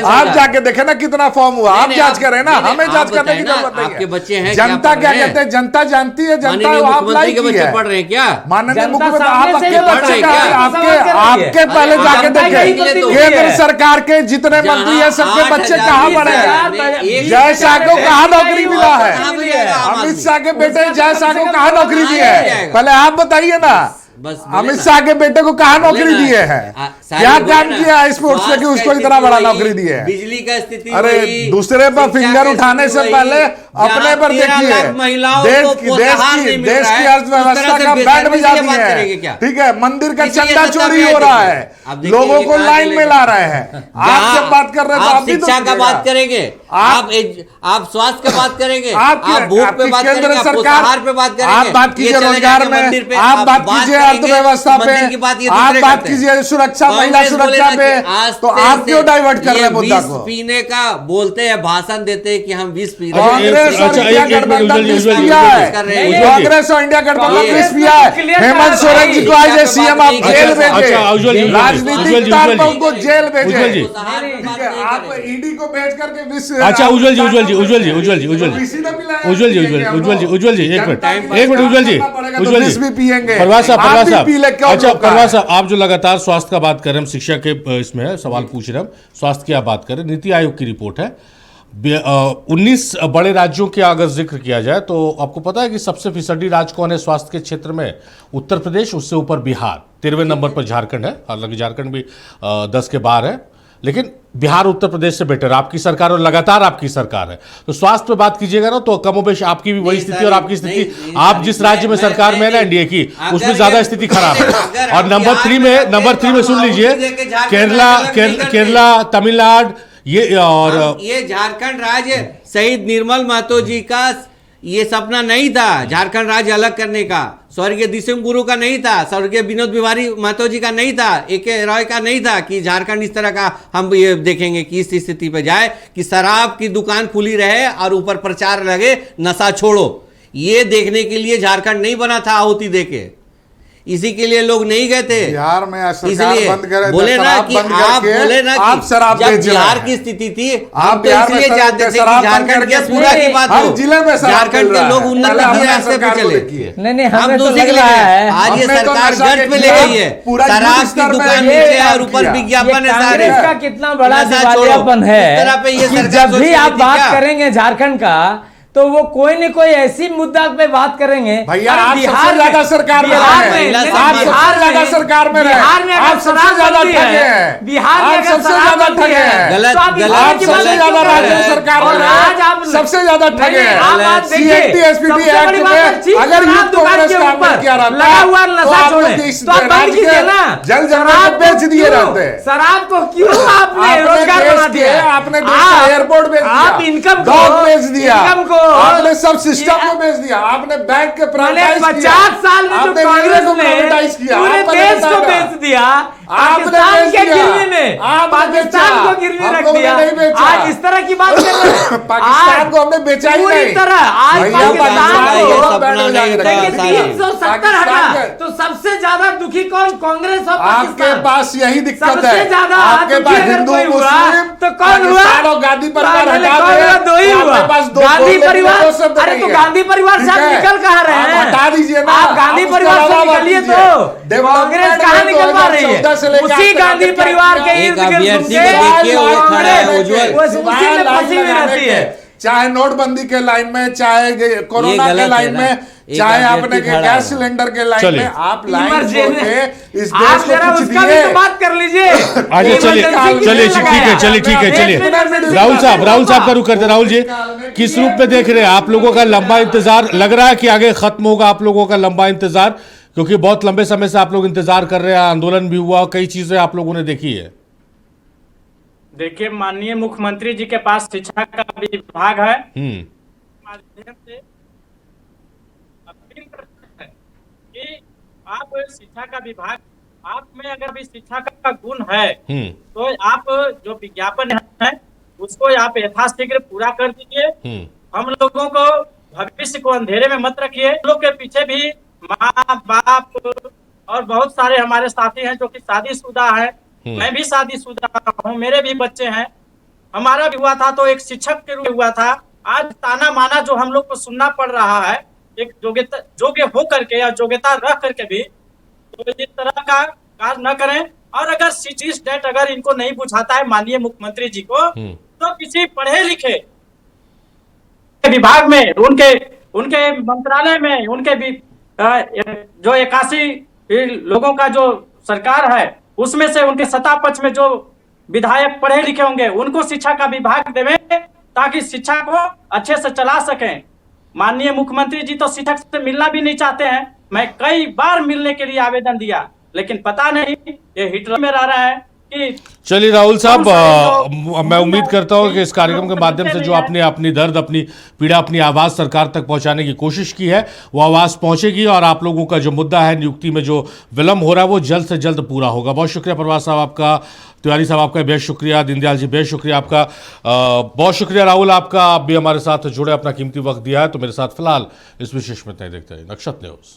Speaker 14: आप जाके देखे ना कितना फॉर्म हुआ, आप जांच करें ना, हमें जांच करने की जरूरत नहीं है।
Speaker 15: आपके बच्चे हैं,
Speaker 14: जनता क्या कहते हैं, जनता जानती है, जनता आप लाइन के
Speaker 15: बच्चे पढ़ रहे हैं क्या?
Speaker 14: माननीय मुख्यमंत्री आप अपने बच्चे का आपके पहले जाके देखें, केंद्र सरकार के जितने मंत्री हैं सबके बच्चे कहाँ पढ़े हैं? जय शाह को कहाँ नौकरी मिला है? अमित शाह के बेटे जय शाह को कहाँ नौकरी दी है? पहले आप बताइए ना, अमित शाह के बेटे को कहाँ नौकरी दी है? क्या काम किया है स्पोर्ट्स में कि उसको इतना बड़ा नौकरी दी है?
Speaker 15: बिजली का स्थिति,
Speaker 14: अरे दूसरे पर फिंगर उठाने से पहले अपने पर देखिए, देश की अर्थव्यवस्था का बैंड बजा दिए हैं, ठीक है। मंदिर का चंदा चोरी हो रहा है, लोगों को लाइन में ला रहे हैं। आप जब बात कर रहे हैं तो आप
Speaker 15: शिक्षा का बात करेंगे, आप स्वास्थ्य का बात करेंगे, आप भूख पे बात करेंगे, आप पोषाहार पे बात करेंगे,
Speaker 14: आप बात कीजिए रोजगार में, आप बात कीजिए अर्थव्यवस्था पे, आप बात कीजिए सुरक्षा, महिला सुरक्षा पे, तो आप क्यों डाइवर्ट कर रहे हैं मुद्दा को?
Speaker 15: पीने का बोलते हैं, भाषण देते हैं कि हम विष पी रहे हैं।
Speaker 14: कांग्रेस और इंडिया गठबंधन विष पिया है, कांग्रेस और इंडिया गठबंधन विष पिया है। हेमंत सोरेन जी को आज सीएम आप जेल भेजे, राजनीतिक तौर पर उनको जेल भेजे, आप ईडी को भेज करके विष।
Speaker 1: अच्छा उज्जवल जी एक मिनट प्रवास साहब, आप जो लगातार स्वास्थ्य का बात कर रहे हैं, हम शिक्षा के इसमें सवाल पूछ रहे हैं, स्वास्थ्य की आप बात करें, नीति आयोग की रिपोर्ट है 19 बड़े राज्यों के अगर जिक्र किया जाए तो आपको पता है कि सबसे फिसडी राज्य कौन है स्वास्थ्य के क्षेत्र में? उत्तर प्रदेश, उससे ऊपर बिहार, 13वें नंबर पर झारखंड है। हालांकि झारखंड भी 10 के बाहर है, लेकिन बिहार उत्तर प्रदेश से बेटर आपकी सरकार और लगातार आपकी सरकार है। तो स्वास्थ्य पे बात कीजिएगा ना तो कमोबेश आपकी भी वही स्थिति और आपकी स्थिति, आप जिस राज्य में सरकार में है ना एनडीए की, उसमें ज्यादा स्थिति खराब है। और नंबर 3 में सुन लीजिए, केरला, तमिलनाडु, ये और
Speaker 15: ये झारखंड राज्य शहीद निर्मल महतो जी का ये सपना नहीं था झारखंड राज्य अलग करने का, स्वर्गीय दिशम गुरु का नहीं था, स्वर्गीय विनोद बिहारी महतो जी का नहीं था, AK रॉय का नहीं था कि झारखंड इस तरह का हम ये देखेंगे कि इस स्थिति पे जाए कि शराब की दुकान खुली रहे और ऊपर प्रचार लगे नशा छोड़ो। ये देखने के लिए झारखंड नहीं बना था आहुति देके, इसी के लिए लोग नहीं गए थे
Speaker 14: बिहार में सरकार
Speaker 15: इसलिए
Speaker 14: बंद करे,
Speaker 15: बोले ना कि आप बोले ना
Speaker 14: आप
Speaker 15: कि
Speaker 14: शराब
Speaker 15: जब
Speaker 14: बेच रहे
Speaker 15: बिहार
Speaker 14: हैं।
Speaker 15: की स्थिति थी
Speaker 14: आप
Speaker 15: हम तो
Speaker 14: बिहार में
Speaker 15: इसलिए चाहते थे कि झारखंड के पूरा की बात हो, झारखंड के लोग उन्नति के रास्ते पे चले।
Speaker 12: नहीं
Speaker 15: हम
Speaker 12: हमें
Speaker 15: तो
Speaker 12: तो
Speaker 15: उसी के
Speaker 12: लग
Speaker 15: लिए
Speaker 12: रहा है
Speaker 15: आज ये
Speaker 14: हमने तो
Speaker 15: सरकार
Speaker 14: नशा
Speaker 15: जट
Speaker 14: के
Speaker 15: पे ले
Speaker 14: खिलाफ
Speaker 15: गई है,
Speaker 14: पूरा
Speaker 15: शराब
Speaker 14: युद्ध
Speaker 15: की
Speaker 14: स्तर में
Speaker 15: दुकान
Speaker 14: ये
Speaker 15: नीचे
Speaker 14: काम
Speaker 15: और ऊपर
Speaker 14: किया।
Speaker 15: विज्ञापन है सारे।
Speaker 12: कांग्रेस का कितना बड़ा
Speaker 15: नशा
Speaker 12: दिवालियापन
Speaker 15: छोड़ो।
Speaker 12: है
Speaker 15: इस तरह पे ये
Speaker 12: कि
Speaker 15: सरकार
Speaker 12: जब
Speaker 15: सोच
Speaker 12: भी
Speaker 15: रही
Speaker 12: आप
Speaker 15: थी
Speaker 12: बात
Speaker 15: क्या?
Speaker 12: करेंगे झारखंड का तो वो कोई न कोई ऐसी मुद्दा पे बात करेंगे।
Speaker 14: भैया
Speaker 12: अरे
Speaker 14: आप
Speaker 12: बिहार
Speaker 14: सबसे
Speaker 12: में-
Speaker 14: ज्यादा सरकार में
Speaker 12: बिहार
Speaker 14: रहे
Speaker 12: में-
Speaker 14: हैं।
Speaker 12: नहीं,
Speaker 14: आप
Speaker 12: बिहार
Speaker 14: सबसे ज्यादा
Speaker 12: में-
Speaker 14: सरकार में रहे।
Speaker 12: बिहार में
Speaker 14: आप
Speaker 12: अगर
Speaker 14: सबसे
Speaker 12: शराब
Speaker 14: ज्यादा
Speaker 12: बनती
Speaker 14: ठगे
Speaker 12: है,
Speaker 14: हैं।
Speaker 12: बिहार में
Speaker 14: आप
Speaker 12: अगर
Speaker 14: सबसे
Speaker 12: शराब
Speaker 14: ज्यादा
Speaker 12: बनती
Speaker 14: ठगे
Speaker 12: है,
Speaker 14: हैं।
Speaker 15: गलत-
Speaker 12: तो आप
Speaker 15: गलत-
Speaker 12: बिहार
Speaker 14: आप
Speaker 12: की
Speaker 14: सबसे
Speaker 12: बात
Speaker 14: ज्यादा
Speaker 12: क्यों कर रहे
Speaker 14: राज्य
Speaker 12: हैं?
Speaker 14: सरकार में
Speaker 12: और
Speaker 14: रहे।
Speaker 12: आज आप
Speaker 14: सबसे ज्यादा ठगे
Speaker 12: नहीं,
Speaker 14: हैं।
Speaker 12: आप बात देखिए,
Speaker 14: CNT SPT
Speaker 12: सबसे बड़ी
Speaker 14: एक्ट
Speaker 12: बात है,
Speaker 14: में
Speaker 12: चीफ
Speaker 14: अगर
Speaker 12: शराब
Speaker 14: यूथ
Speaker 12: दुकान
Speaker 14: कांग्रेस
Speaker 12: के
Speaker 14: काम
Speaker 12: ऊपर
Speaker 14: किया रहता
Speaker 12: लगा हुआ
Speaker 14: तो
Speaker 12: नशा
Speaker 14: आप
Speaker 12: छोड़े,
Speaker 14: लोग इस
Speaker 12: तो आप बंद
Speaker 14: राज्य
Speaker 12: कीजिए
Speaker 14: के
Speaker 12: ना।
Speaker 14: जल जंगल
Speaker 12: शराब
Speaker 14: को बेच
Speaker 12: को
Speaker 14: दिए
Speaker 12: क्यों-
Speaker 14: रहते।
Speaker 12: शराब को क्यों आपने रोजगार
Speaker 14: देश
Speaker 12: बना
Speaker 14: के
Speaker 12: दिया?
Speaker 14: आपने देश का
Speaker 12: आप-
Speaker 14: एयरपोर्ट बेच दिया,
Speaker 12: आप इनकम को
Speaker 14: डॉक बेच दिया,
Speaker 12: इनकम को
Speaker 14: आपने सब सिस्टम को बेच दिया, आपने बैंक के प्राइवेटाइज किया,
Speaker 12: 50 साल में जो
Speaker 14: आपने
Speaker 12: कांग्रेस
Speaker 14: रेलवे को
Speaker 12: ने
Speaker 14: प्राइवेटाइज किया,
Speaker 12: पूरे
Speaker 14: आपने
Speaker 12: देश को
Speaker 14: बताया।
Speaker 12: बेच दिया,
Speaker 14: आपने
Speaker 12: पाकिस्तान
Speaker 14: बेच
Speaker 12: के
Speaker 14: दिया।
Speaker 12: गिरवी में
Speaker 14: आपने
Speaker 12: पाकिस्तान
Speaker 14: बेचा।
Speaker 12: को गिरवी
Speaker 14: हम
Speaker 12: रख
Speaker 14: लोगों ने
Speaker 12: दिया।
Speaker 14: नहीं बेचा।
Speaker 12: आज इस तरह की बात कर रहे हैं।
Speaker 14: पाकिस्तान
Speaker 12: आज
Speaker 14: को हमने बेचा ही
Speaker 12: पूरी
Speaker 14: नहीं।
Speaker 12: तरह आज
Speaker 14: भैया,
Speaker 12: पाकिस्तान
Speaker 15: का ये
Speaker 12: को
Speaker 15: सपना नहीं था,
Speaker 12: लेकिन
Speaker 15: सारी।
Speaker 12: 370 हटा
Speaker 14: पाकिस्तान
Speaker 12: तो सबसे ज्यादा दुखी कौन? कांग्रेस और
Speaker 14: आपके
Speaker 12: पाकिस्तान।
Speaker 14: पास यही दिक्कत
Speaker 12: सबसे
Speaker 14: है।
Speaker 12: ज्यादा
Speaker 14: आपके
Speaker 12: दुखी
Speaker 14: पास
Speaker 12: अगर
Speaker 14: हिंदू
Speaker 12: कोई हुआ
Speaker 14: मुस्लिम
Speaker 12: तो कौन हुआ?
Speaker 14: पाकिस्तान और गांधी परिवार
Speaker 12: पहले
Speaker 14: हटा
Speaker 12: कौन
Speaker 14: दे,
Speaker 12: हुआ? दो ही
Speaker 14: तो
Speaker 12: हुआ।
Speaker 14: आपके पास दो
Speaker 12: गांधी
Speaker 14: बोलने के
Speaker 12: परिवार,
Speaker 14: दो शब्द
Speaker 12: अरे
Speaker 14: नहीं
Speaker 12: तो
Speaker 14: है।
Speaker 12: गांधी परिवार से
Speaker 14: ठीक
Speaker 12: आप
Speaker 14: है?
Speaker 12: निकल कहाँ रहे
Speaker 14: आप
Speaker 12: हैं?
Speaker 14: हटा दीजिए ना।
Speaker 12: आप गांधी
Speaker 14: आप
Speaker 12: परिवार
Speaker 14: उसके
Speaker 12: से
Speaker 14: अलावा
Speaker 12: निकलिए
Speaker 14: कीजिए।
Speaker 12: तो कांग्रेस कहाँ निकल पा रही है?
Speaker 14: 2014 से लेकर
Speaker 12: उसी
Speaker 14: आज तक
Speaker 12: गांधी
Speaker 14: आपने क्या
Speaker 12: परिवार
Speaker 14: किया?
Speaker 12: के
Speaker 15: एक
Speaker 12: इर्द गिर्द
Speaker 15: अभ्यर्थी
Speaker 12: घूमते
Speaker 15: को देखिए, वो
Speaker 12: कांग्रेस,
Speaker 15: खड़ा है उज्ज्वल।
Speaker 12: वो उसी में फंसी हुई रहती है।
Speaker 14: चाहे नोटबंदी के लाइन में, चाहे कोरोना
Speaker 15: गलत
Speaker 14: के
Speaker 15: है
Speaker 14: लाइन
Speaker 15: ना।
Speaker 14: में,
Speaker 15: एक
Speaker 14: चाहे
Speaker 15: अभ्यर्थी
Speaker 14: आपने
Speaker 15: खड़ा
Speaker 14: गैस
Speaker 15: है।
Speaker 14: सिलेंडर के लाइन
Speaker 1: चलिए।
Speaker 14: में, आप लाइन छोड़
Speaker 12: इमरजेंसी-
Speaker 14: के इस
Speaker 12: आप
Speaker 14: देश को
Speaker 12: जरा
Speaker 14: कुछ
Speaker 12: उसका भी
Speaker 14: दिए।
Speaker 12: तो बात कर लीजिए।
Speaker 1: आगे चलिए
Speaker 12: इमरजेंसी
Speaker 1: चलिए
Speaker 12: किसने
Speaker 1: ठीक है,
Speaker 12: लगाया?
Speaker 1: चलिए ठीक है, चलिए राहुल साहब का रुख करते। राहुल जी, किस रूप में देख रहे हैं आप? लोगों का लंबा इंतजार लग रहा है कि आगे खत्म होगा आप लोगों का लंबा इंतजार, क्योंकि बहुत लंबे समय से आप लोग इंतजार कर रहे हैं, आंदोलन भी हुआ, कई चीजें आप लोगों ने देखी है।
Speaker 13: देखिए, माननीय मुख्यमंत्री जी के पास शिक्षा का विभाग है। माध्यम से अपील करते हैं कि आप शिक्षा का विभाग, आप में अगर भी शिक्षा का गुण है तो आप जो विज्ञापन है उसको आप यथाशीघ्र पूरा कर दीजिए। हम लोगों को भविष्य को अंधेरे में मत रखिए। हम लोग के पीछे भी माँ बाप और बहुत सारे हमारे साथी हैं जो कि शादीशुदा हैं। मैं भी शादीशुदा हूँ, मेरे भी बच्चे हैं। हमारा भी हुआ था तो एक शिक्षक के रूप में हुआ था। आज ताना माना जो हम लोग को सुनना पड़ रहा है, एक योग्य हो करके या योग्यता रख करके भी, तो इस तरह का कार्य न करें। और अगर सीटीज डेट अगर इनको नहीं बुझाता है माननीय मुख्यमंत्री जी को, तो किसी पढ़े लिखे विभाग में, उनके मंत्रालय में, उनके भी जो 81 लोगों का जो सरकार है उसमें से उनके सत्ता पक्ष में जो विधायक पढ़े लिखे होंगे उनको शिक्षा का विभाग देवें ताकि शिक्षा को अच्छे से चला सकें। माननीय मुख्यमंत्री जी तो शिक्षक से मिलना भी नहीं चाहते हैं। मैं कई बार मिलने के लिए आवेदन दिया, लेकिन पता नहीं ये हिटलर में रह रहा है कि।
Speaker 1: चलिए राहुल साहब, मैं उम्मीद करता हूं कि इस कार्यक्रम के माध्यम से जो आपने अपनी दर्द, अपनी पीड़ा, अपनी आवाज़ सरकार तक पहुंचाने की कोशिश की है वो आवाज़ पहुंचेगी और आप लोगों का जो मुद्दा है नियुक्ति में जो विलंब हो रहा है वो जल्द से जल्द पूरा होगा। बहुत शुक्रिया प्रभात साहब आपका, तिवारी साहब आपका बेहद शुक्रिया, दीनदयाल जी बेहद शुक्रिया आपका, बहुत शुक्रिया राहुल आपका, आप भी हमारे साथ जुड़े, अपना कीमती वक्त दिया है। तो मेरे साथ फिलहाल इस विशेष में इतना ही, देखते हैं नक्षत्र न्यूज़।